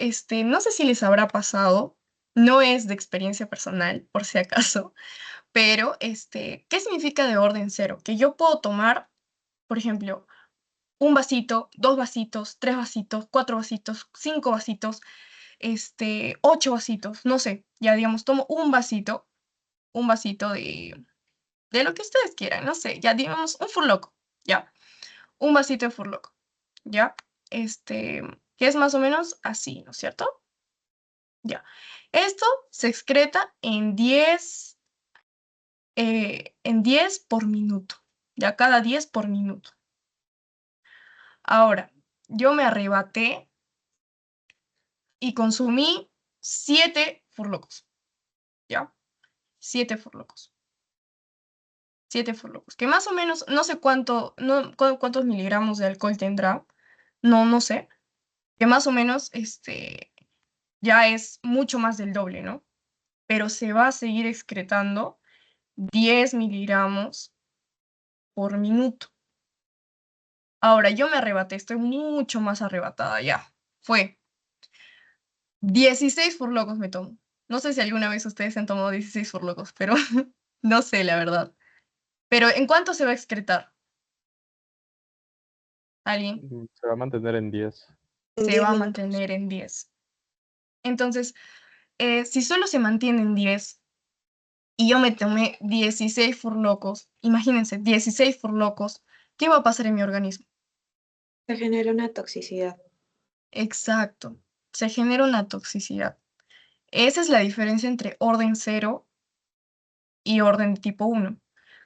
no sé si les habrá pasado, no es de experiencia personal, por si acaso, pero, ¿qué significa de orden cero? Que yo puedo tomar, por ejemplo, un vasito, dos vasitos, tres vasitos, cuatro vasitos, cinco vasitos, 8 vasitos, no sé, ya digamos, tomo un vasito de lo que ustedes quieran, no sé, ya digamos, un furloco, ya, un vasito de furloco, ya, que es más o menos así, ¿no es cierto? Ya, esto se excreta en 10 por minuto, ya cada 10 por minuto. Ahora, yo me arrebaté y consumí 7 furlocos, ¿ya? 7 furlocos. 7 furlocos, que más o menos, no sé cuántos miligramos de alcohol tendrá, no sé, que más o menos, ya es mucho más del doble, ¿no? Pero se va a seguir excretando 10 miligramos por minuto. Ahora, yo me arrebaté, estoy mucho más arrebatada ya. Fue 16 furlocos me tomo. No sé si alguna vez ustedes se han tomado 16 furlocos, pero no sé, la verdad. Pero ¿en cuánto se va a excretar? ¿Alguien? Se va a mantener en 10. En Se 10 va a minutos. mantener en 10. Entonces, si solo se mantiene en 10 y yo me tomé 16 furlocos, imagínense, 16 furlocos, ¿qué va a pasar en mi organismo? Se genera una toxicidad. Exacto, se genera una toxicidad. Esa es la diferencia entre orden cero y orden de tipo 1.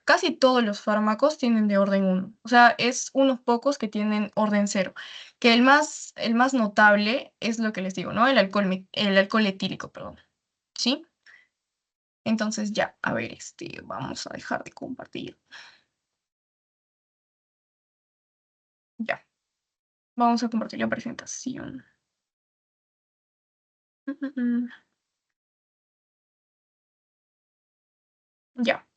Casi todos los fármacos tienen de orden 1. O sea, es unos pocos que tienen orden cero. Que el más notable es lo que les digo, ¿no? El alcohol etílico, perdón. ¿Sí? Entonces ya, a ver, vamos a dejar de compartir. Ya, vamos a compartir la presentación. Ya.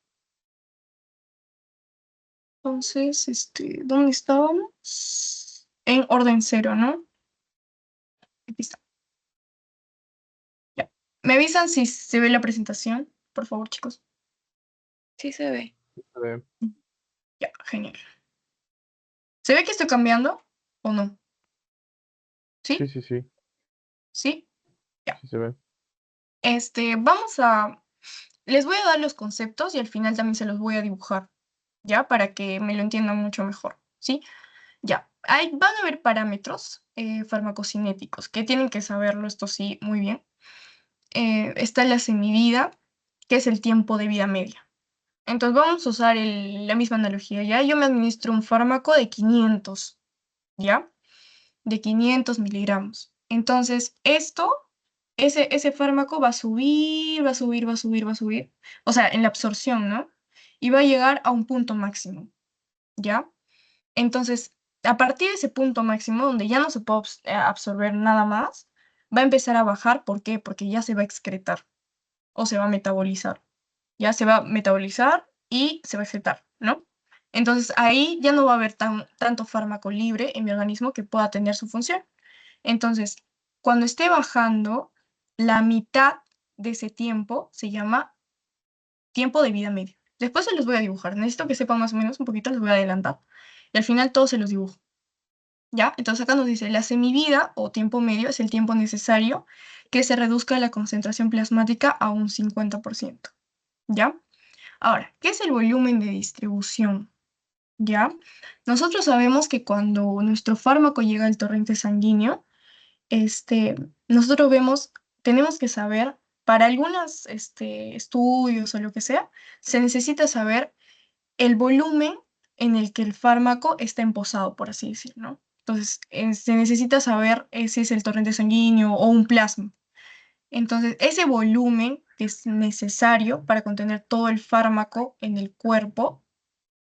Entonces, ¿dónde estábamos? En orden cero, ¿no? Aquí está. Ya. ¿Me avisan si se ve la presentación? Por favor, chicos. Sí se ve. Ya, genial. ¿Se ve que estoy cambiando o no? Sí, ¿Sí? sí, sí. ¿Sí? Sí se ve. Les voy a dar los conceptos y al final también se los voy a dibujar, ¿ya? Para que me lo entiendan mucho mejor, ¿sí? Ya, ahí van a haber parámetros farmacocinéticos que tienen que saberlo, esto sí, muy bien. Está la semivida, que es el tiempo de vida media. Entonces vamos a usar la misma analogía, ¿ya? Yo me administro un fármaco de 500, ¿ya? De 500 miligramos. Entonces, ese fármaco va a subir, va a subir, va a subir, va a subir. O sea, en la absorción, ¿no? Y va a llegar a un punto máximo, ¿ya? Entonces, a partir de ese punto máximo, donde ya no se puede absorber nada más, va a empezar a bajar. ¿Por qué? Porque ya se va a excretar o se va a metabolizar. Ya se va a metabolizar y se va a excretar, ¿no? Entonces, ahí ya no va a haber tanto fármaco libre en mi organismo que pueda tener su función. Entonces, cuando esté bajando, la mitad de ese tiempo se llama tiempo de vida medio. Después se los voy a dibujar. Necesito que sepan más o menos un poquito, les voy a adelantar. Y al final todos se los dibujo. ¿Ya? Entonces acá nos dice, la semivida o tiempo medio es el tiempo necesario que se reduzca la concentración plasmática a un 50%. ¿Ya? Ahora, ¿qué es el volumen de distribución? ¿Ya? Nosotros sabemos que cuando nuestro fármaco llega al torrente sanguíneo, este, nosotros tenemos que saber, para algunos estudios o lo que sea, se necesita saber el volumen en el que el fármaco está emposado, por así decirlo, ¿no? Entonces, se necesita saber si es el torrente sanguíneo o un plasma. Entonces, ese volumen que es necesario para contener todo el fármaco en el cuerpo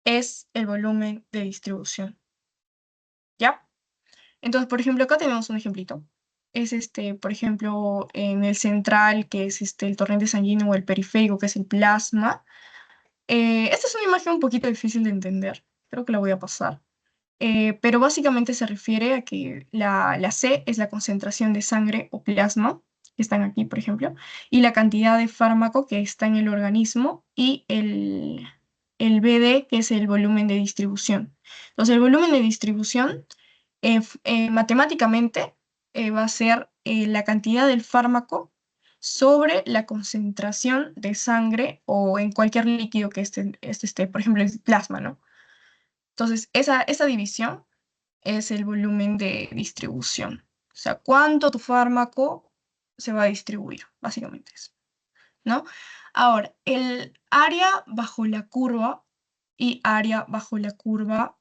es el volumen de distribución, ¿ya? Entonces, por ejemplo, acá tenemos un ejemplito. Es por ejemplo, en el central, que es el torrente sanguíneo, o el periférico, que es el plasma. Esta es una imagen un poquito difícil de entender. Creo que la voy a pasar. Pero básicamente se refiere a que la C es la concentración de sangre o plasma, que están aquí, por ejemplo, y la cantidad de fármaco que está en el organismo, y el BD, que es el volumen de distribución. Entonces, el volumen de distribución matemáticamente va a ser la cantidad del fármaco sobre la concentración de sangre o en cualquier líquido que esté, por ejemplo, el plasma, ¿no? Entonces, esa división es el volumen de distribución. O sea, cuánto tu fármaco se va a distribuir, básicamente eso, ¿no? Ahora, el área bajo la curva y área bajo la curva,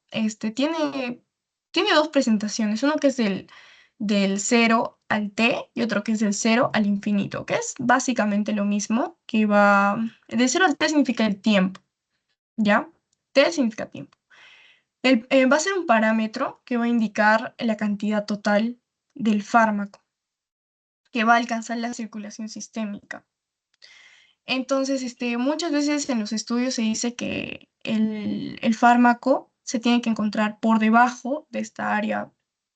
tiene dos presentaciones, uno que es del 0 al t y otro que es del 0 al infinito, que es básicamente lo mismo, del 0 al t significa el tiempo, ¿ya? T significa tiempo. Va a ser un parámetro que va a indicar la cantidad total del fármaco que va a alcanzar la circulación sistémica. Entonces, muchas veces en los estudios se dice que el fármaco se tiene que encontrar por debajo de esta área,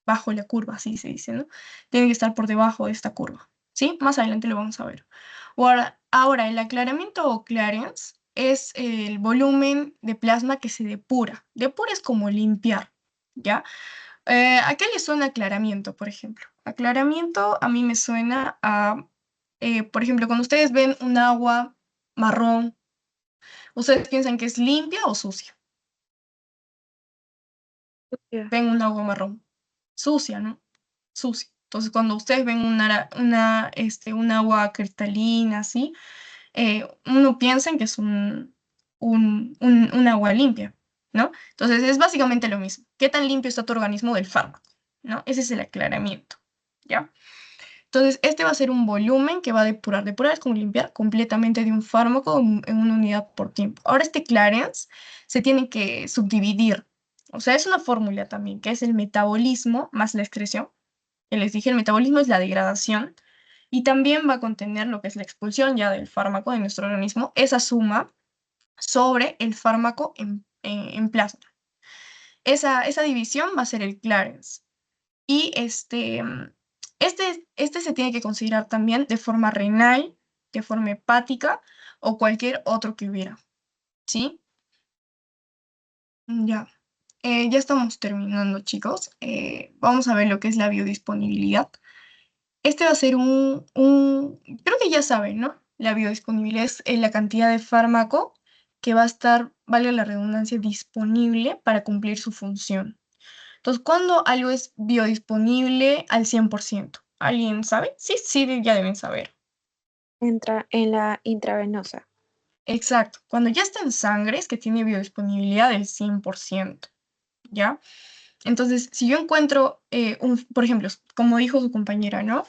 bajo la curva, así se dice, ¿no? Tiene que estar por debajo de esta curva, ¿sí? Más adelante lo vamos a ver. Ahora, el aclaramiento o clearance es el volumen de plasma que se depura. Depura es como limpiar, ¿ya? ¿A qué le suena aclaramiento, por ejemplo? Aclaramiento a mí me suena a, por ejemplo, cuando ustedes ven un agua marrón, ¿ustedes piensan que es limpia o sucia? Ya. Ven un agua marrón, sucia, ¿no? Sucia. Entonces, cuando ustedes ven un agua cristalina, así, uno piensa en que es un agua limpia, ¿no? Entonces, es básicamente lo mismo. ¿Qué tan limpio está tu organismo del fármaco? ¿No? Ese es el aclaramiento, ¿ya? Entonces, este va a ser un volumen que va a depurar. Depurar es como limpiar completamente de un fármaco en una unidad por tiempo. Ahora, este clearance se tiene que subdividir. O sea, es una fórmula también, que es el metabolismo más la excreción. Que les dije, el metabolismo es la degradación y también va a contener lo que es la expulsión ya del fármaco de nuestro organismo, esa suma sobre el fármaco en plasma. Esa división va a ser el clearance. Y este se tiene que considerar también de forma renal, de forma hepática o cualquier otro que hubiera. ¿Sí? Ya. Ya estamos terminando, chicos. Vamos a ver lo que es la biodisponibilidad. Este va a ser creo que ya saben, ¿no? La biodisponibilidad es la cantidad de fármaco que va a estar, vale la redundancia, disponible para cumplir su función. Entonces, ¿cuándo algo es biodisponible al 100%? ¿Alguien sabe? Sí, sí, ya deben saber. Entra en la intravenosa. Exacto. Cuando ya está en sangre es que tiene biodisponibilidad del 100%, ¿ya? Entonces, si yo encuentro, por ejemplo, como dijo su compañera, ¿no?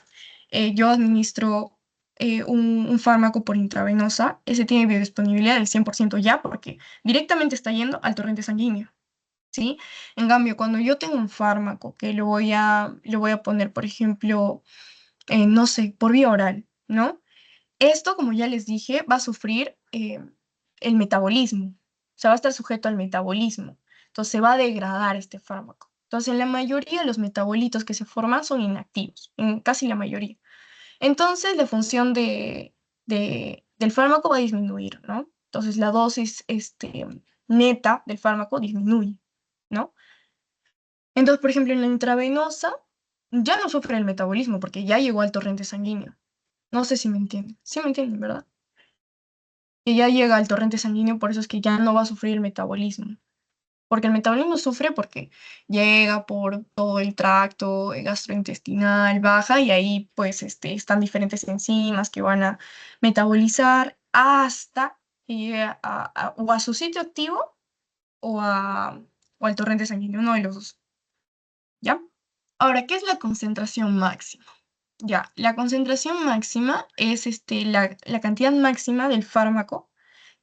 Yo administro un fármaco por intravenosa, ese tiene biodisponibilidad del 100% ya, porque directamente está yendo al torrente sanguíneo, ¿sí? En cambio, cuando yo tengo un fármaco que lo voy a poner, por ejemplo, no sé, por vía oral, ¿no? Esto, como ya les dije, va a sufrir el metabolismo, o sea, va a estar sujeto al metabolismo. Entonces, se va a degradar este fármaco. Entonces, en la mayoría, los metabolitos que se forman son inactivos, en casi la mayoría. Entonces, la función del fármaco va a disminuir, ¿no? Entonces, la dosis neta del fármaco disminuye, ¿no? Entonces, por ejemplo, en la intravenosa ya no sufre el metabolismo porque ya llegó al torrente sanguíneo. No sé si me entienden. Sí me entienden, ¿verdad? Que ya llega al torrente sanguíneo, por eso es que ya no va a sufrir el metabolismo. Porque el metabolismo sufre porque llega por todo el tracto gastrointestinal, baja, y ahí pues están diferentes enzimas que van a metabolizar hasta que llegue o a su sitio activo o, o al torrente sanguíneo, uno de los dos. ¿Ya? Ahora, ¿qué es la concentración máxima? Ya, la concentración máxima es la cantidad máxima del fármaco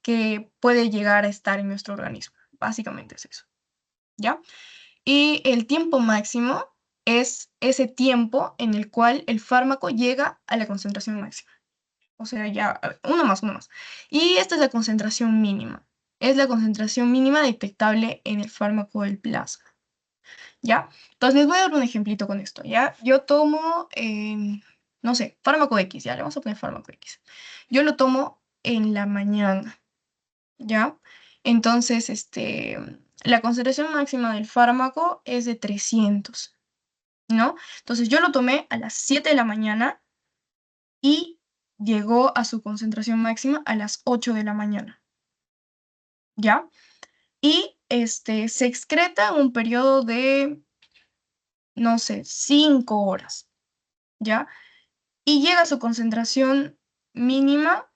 que puede llegar a estar en nuestro organismo. Básicamente es eso, ¿ya? Y el tiempo máximo es ese tiempo en el cual el fármaco llega a la concentración máxima. O sea, ya, a ver, uno más, uno más. Y esta es la concentración mínima. Es la concentración mínima detectable en el fármaco del plasma, ¿ya? Entonces les voy a dar un ejemplito con esto, ¿ya? Yo tomo, no sé, fármaco X, ya, le vamos a poner fármaco X. Yo lo tomo en la mañana, ¿ya? Entonces, la concentración máxima del fármaco es de 300, ¿no? Entonces yo lo tomé a las 7 de la mañana y llegó a su concentración máxima a las 8 de la mañana, ¿ya? Y se excreta en un periodo de, no sé, 5 horas, ¿ya? Y llega a su concentración mínima,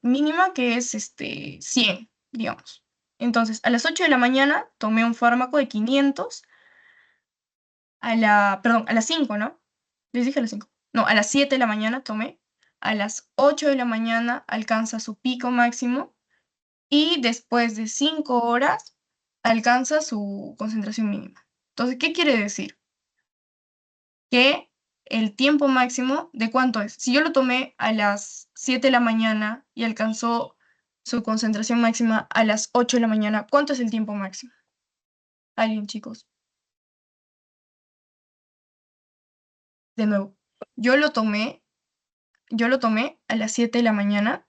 mínima que es 100, digamos. Entonces, a las 8 de la mañana tomé un fármaco de 500, perdón, a las 5, ¿no? Les dije a las 5. No, a las 7 de la mañana tomé, a las 8 de la mañana alcanza su pico máximo y después de 5 horas alcanza su concentración mínima. Entonces, ¿qué quiere decir? Que el tiempo máximo, ¿de cuánto es? Si yo lo tomé a las 7 de la mañana y alcanzó su concentración máxima a las 8 de la mañana, ¿cuánto es el tiempo máximo? ¿Alguien, chicos? De nuevo, yo lo tomé, a las 7 de la mañana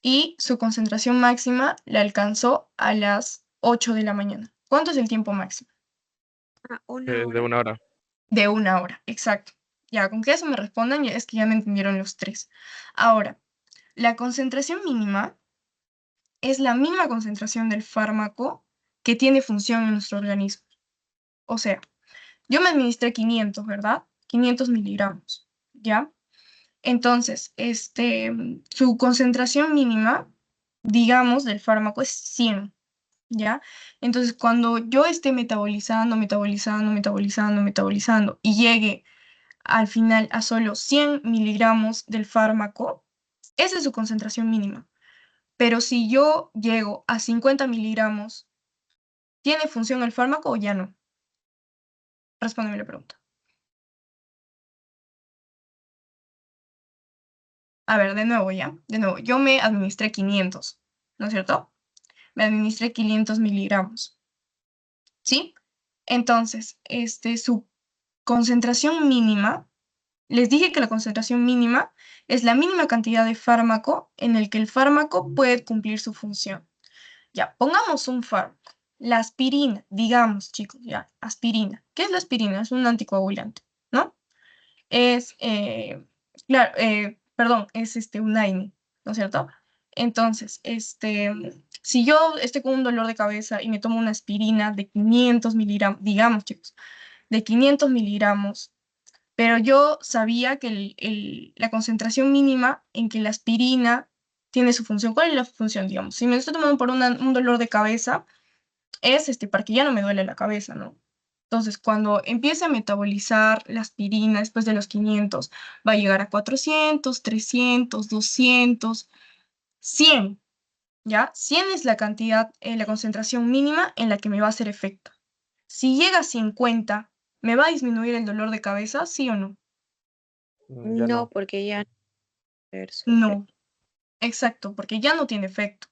y su concentración máxima la alcanzó a las 8 de la mañana. ¿Cuánto es el tiempo máximo? Una De hora. 1 hora. De 1 hora, exacto. Ya, con que eso me respondan, ya es que ya me entendieron los tres. Ahora, la concentración mínima es la misma concentración del fármaco que tiene función en nuestro organismo. O sea, yo me administré 500, ¿verdad? 500 miligramos, ¿ya? Entonces, su concentración mínima, digamos, del fármaco es 100, ¿ya? Entonces, cuando yo esté metabolizando, metabolizando, metabolizando, metabolizando y llegue al final a solo 100 miligramos del fármaco, esa es su concentración mínima. Pero si yo llego a 50 miligramos, ¿tiene función el fármaco o ya no? Respóndeme la pregunta. A ver, de nuevo ya. De nuevo, yo me administré 500, ¿no es cierto? Me administré 500 miligramos, ¿sí? Entonces, su concentración mínima, les dije que la concentración mínima es la mínima cantidad de fármaco en el que el fármaco puede cumplir su función. Ya, pongamos un fármaco. La aspirina, digamos, chicos, ya, aspirina. ¿Qué es la aspirina? Es un anticoagulante, ¿no? es, claro, perdón, es un AINE, ¿no es cierto? Entonces, si yo estoy con un dolor de cabeza y me tomo una aspirina de 500 miligramos, digamos, chicos, de 500 miligramos, pero yo sabía que la concentración mínima en que la aspirina tiene su función. ¿Cuál es la función, digamos? Si me estoy tomando por un dolor de cabeza, es para que ya no me duele la cabeza, ¿no? Entonces, cuando empiece a metabolizar la aspirina después de los 500, va a llegar a 400, 300, 200, 100, ¿ya? 100 es la cantidad, la concentración mínima en la que me va a hacer efecto. Si llega a 50, ¿me va a disminuir el dolor de cabeza, sí o no? Ya No, no. porque ya no va a ver su efecto. No, exacto, porque ya no tiene efecto,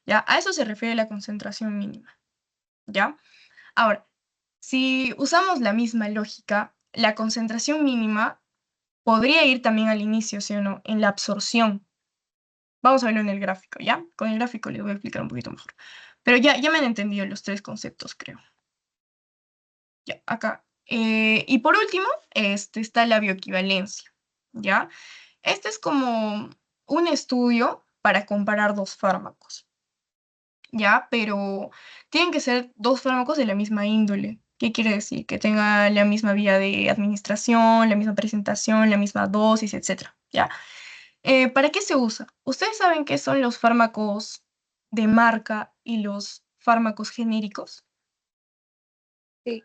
¿ya? A eso se refiere la concentración mínima, ¿ya? Ahora, si usamos la misma lógica, la concentración mínima podría ir también al inicio, ¿sí o no? En la absorción. Vamos a verlo en el gráfico, ¿ya? Con el gráfico les voy a explicar un poquito mejor. Pero ya me han entendido los tres conceptos, creo. Ya, acá. Y por último, está la bioequivalencia, ¿ya? Este es como un estudio para comparar dos fármacos, ¿ya? Pero tienen que ser dos fármacos de la misma índole. ¿Qué quiere decir? Que tenga la misma vía de administración, la misma presentación, la misma dosis, etcétera, ¿ya? ¿Para qué se usa? ¿Ustedes saben qué son los fármacos de marca y los fármacos genéricos? Sí,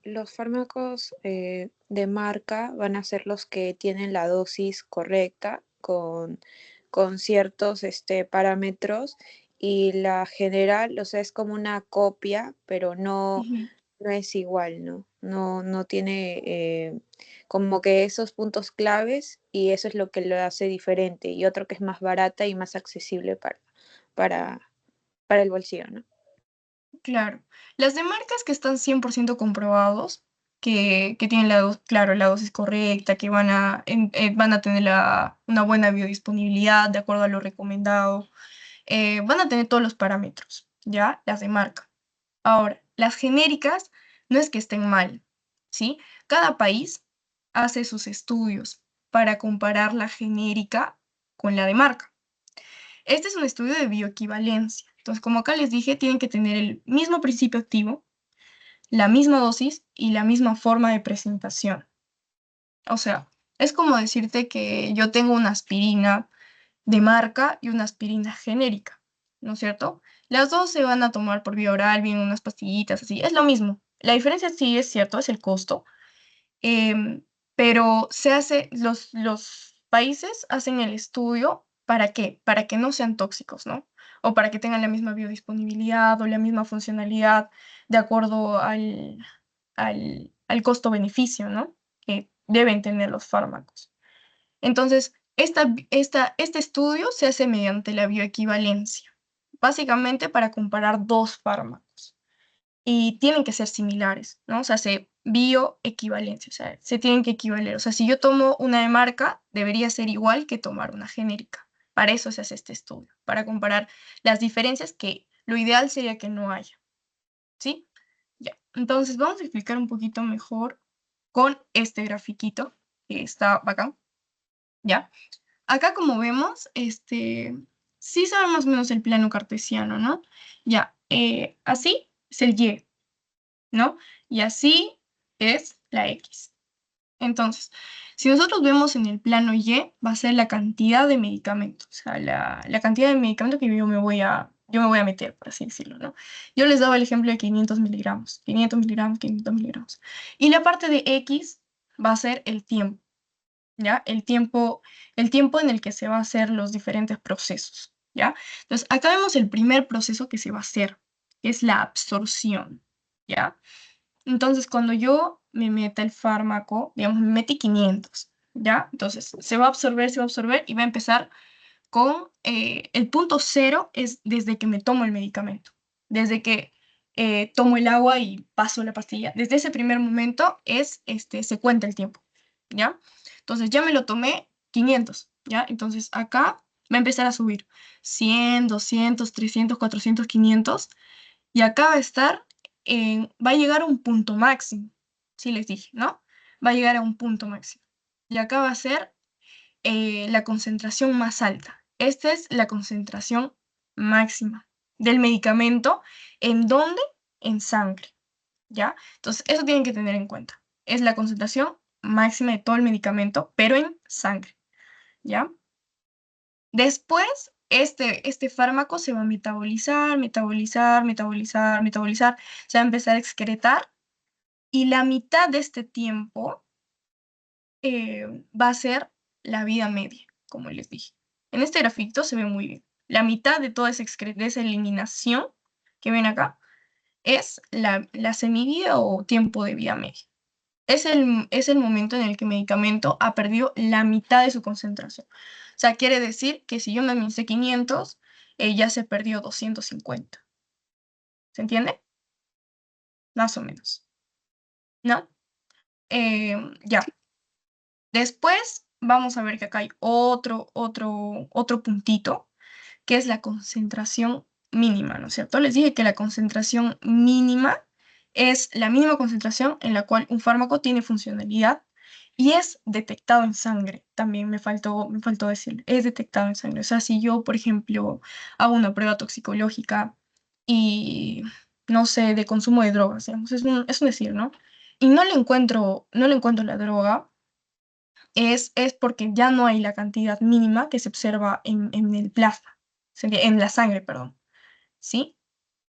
los fármacos de marca van a ser los que tienen la dosis correcta con ciertos parámetros y la general, o sea, es como una copia, pero no, Ujú. no es igual, ¿no? No tiene como que esos puntos claves y eso es lo que lo hace diferente y otro que es más barata y más accesible para, para el bolsillo, ¿no? Claro. Las de marcas que están 100% comprobados, que tienen claro, la dosis correcta, que van a tener una buena biodisponibilidad de acuerdo a lo recomendado, van a tener todos los parámetros, ¿ya? Las de marca. Ahora, las genéricas no es que estén mal, ¿sí? Cada país hace sus estudios para comparar la genérica con la de marca. Este es un estudio de bioequivalencia. Entonces, como acá les dije, tienen que tener el mismo principio activo, la misma dosis y la misma forma de presentación. O sea, es como decirte que yo tengo una aspirina de marca y una aspirina genérica, ¿no es cierto? Las dos se van a tomar por vía oral, bien unas pastillitas, así, es lo mismo. La diferencia sí es cierto, es el costo, em, pero los países hacen el estudio, ¿para qué? Para que no sean tóxicos, ¿no? O para que tengan la misma biodisponibilidad o la misma funcionalidad de acuerdo al costo-beneficio, ¿no? Que deben tener los fármacos. Entonces, este estudio se hace mediante la bioequivalencia, básicamente para comparar dos fármacos y tienen que ser similares, ¿no? O sea, se bioequivalencia, o sea, se tienen que equivaler. O sea, si yo tomo una de marca, debería ser igual que tomar una genérica. Para eso se hace este estudio, para comparar las diferencias que lo ideal sería que no haya, ¿sí? Ya. Entonces, vamos a explicar un poquito mejor con este grafiquito que está bacán, ¿ya? Acá, como vemos, sí sabemos más o menos el plano cartesiano, ¿no? Ya, así es el Y, ¿no? Y así es la X. Entonces, si nosotros vemos en el plano Y, va a ser la cantidad de medicamentos, o sea, la cantidad de medicamento que yo me voy a meter, por así decirlo, ¿no? Yo les daba el ejemplo de 500 miligramos, 500 miligramos, 500 miligramos. Y la parte de X va a ser el tiempo, ¿ya? El tiempo en el que se va a hacer los diferentes procesos, ¿ya? Entonces, acá vemos el primer proceso que se va a hacer, que es la absorción, ¿ya? Entonces, cuando yo me meta el fármaco, digamos, me metí 500, ¿ya? Entonces, se va a absorber y va a empezar con el punto cero es desde que me tomo el medicamento, desde que tomo el agua y paso la pastilla. Desde ese primer momento se cuenta el tiempo, ¿ya? Entonces, ya me lo tomé 500, ¿ya? Entonces, acá va a empezar a subir 100, 200, 300, 400, 500 y acá va a llegar a un punto máximo, sí les dije, ¿no? Va a llegar a un punto máximo. y acá va a ser la concentración más alta. Esta es la concentración máxima del medicamento. ¿En dónde? En sangre, ¿ya? Entonces, eso tienen que tener en cuenta. Es la concentración máxima de todo el medicamento, pero en sangre, ¿ya? Después, este fármaco se va a metabolizar, metabolizar, metabolizar, metabolizar, se va a empezar a excretar y la mitad de este tiempo va a ser la vida media, como les dije. En este grafito se ve muy bien. La mitad de toda de esa eliminación que ven acá es la semivida o tiempo de vida media. Es el momento en el que el medicamento ha perdido la mitad de su concentración. O sea, quiere decir que si yo me administré 500, ya se perdió 250. ¿Se entiende? Más o menos. ¿No? Ya. Después vamos a ver que acá hay otro puntito, que es la concentración mínima, ¿no es cierto? Les dije que la concentración mínima es la mínima concentración en la cual un fármaco tiene funcionalidad y es detectado en sangre. También me faltó decir, es detectado en sangre. O sea, si yo, por ejemplo, hago una prueba toxicológica y, no sé, de consumo de drogas, digamos, es un decir, ¿no? Y no le encuentro la droga, es porque ya no hay la cantidad mínima que se observa en el plasma, en la sangre, perdón, ¿sí?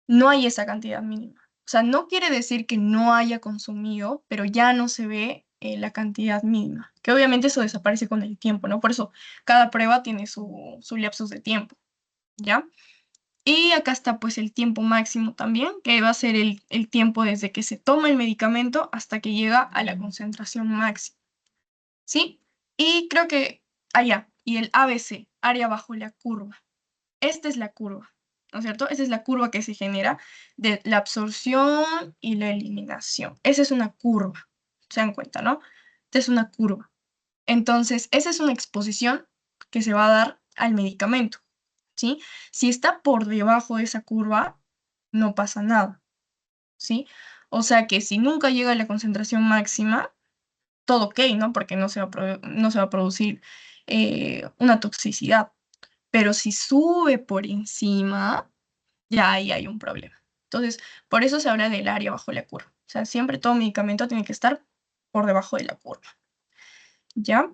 No hay esa cantidad mínima. O sea, no quiere decir que no haya consumido, pero ya no se ve la cantidad mínima, que obviamente eso desaparece con el tiempo, ¿no? Por eso cada prueba tiene su lapsus de tiempo, ¿ya? Y acá está pues el tiempo máximo también, que va a ser el tiempo desde que se toma el medicamento hasta que llega a la concentración máxima. ¿Sí? Y creo que allá, y el ABC, área bajo la curva. Esta es la curva, ¿no es cierto? Esa es la curva que se genera de la absorción y la eliminación. Esa es una curva, se dan cuenta, ¿no? Esta es una curva. Entonces, esa es una exposición que se va a dar al medicamento, ¿sí? Si está por debajo de esa curva, no pasa nada, ¿sí? O sea que si nunca llega a la concentración máxima, todo ok, ¿no? Porque no se va a producir una toxicidad. Pero si sube por encima, ya ahí hay un problema. Entonces, por eso se habla del área bajo la curva. O sea, siempre todo medicamento tiene que estar por debajo de la curva. ¿Ya?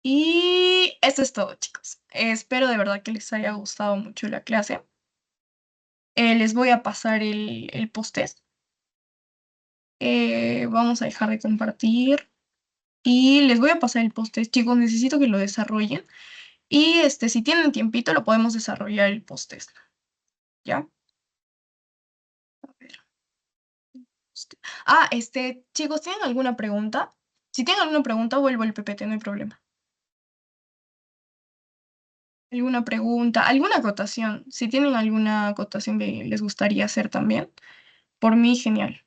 Y eso es todo, chicos. Espero de verdad que les haya gustado mucho la clase. Les voy a pasar el post-test. Vamos a dejar de compartir. Y les voy a pasar el post-test, chicos. Necesito que lo desarrollen. Y si tienen tiempito, lo podemos desarrollar el post-test. ¿Ya? A ver. Chicos, ¿tienen alguna pregunta? Si tienen alguna pregunta, vuelvo al PPT, no hay problema. ¿Alguna pregunta? ¿Alguna acotación? Si tienen alguna acotación que les gustaría hacer también, por mí, genial.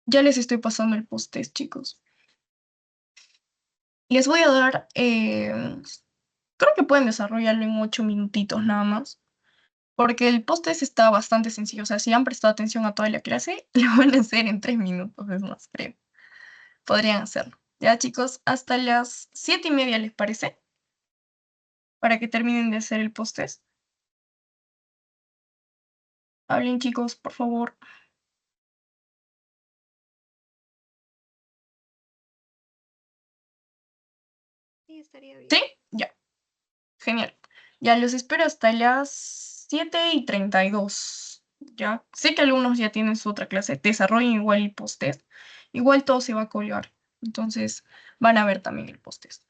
Ya les estoy pasando el post-test, chicos. Les voy a dar, creo que pueden desarrollarlo en 8 minutitos nada más, porque el post-test está bastante sencillo. O sea, si han prestado atención a toda la clase, lo van a hacer en 3 minutos, es más, creo. Podrían hacerlo. Ya, chicos, hasta las 7:30, ¿les parece? Para que terminen de hacer el post-test. Hablen, chicos, por favor. Sí, estaría ¿Sí? bien. Ya, genial. Ya los espero hasta las 7:32. Ya, sé que algunos ya tienen su otra clase. Desarrollen igual el post-test. Igual todo se va a colgar. Entonces, van a ver también el post-test.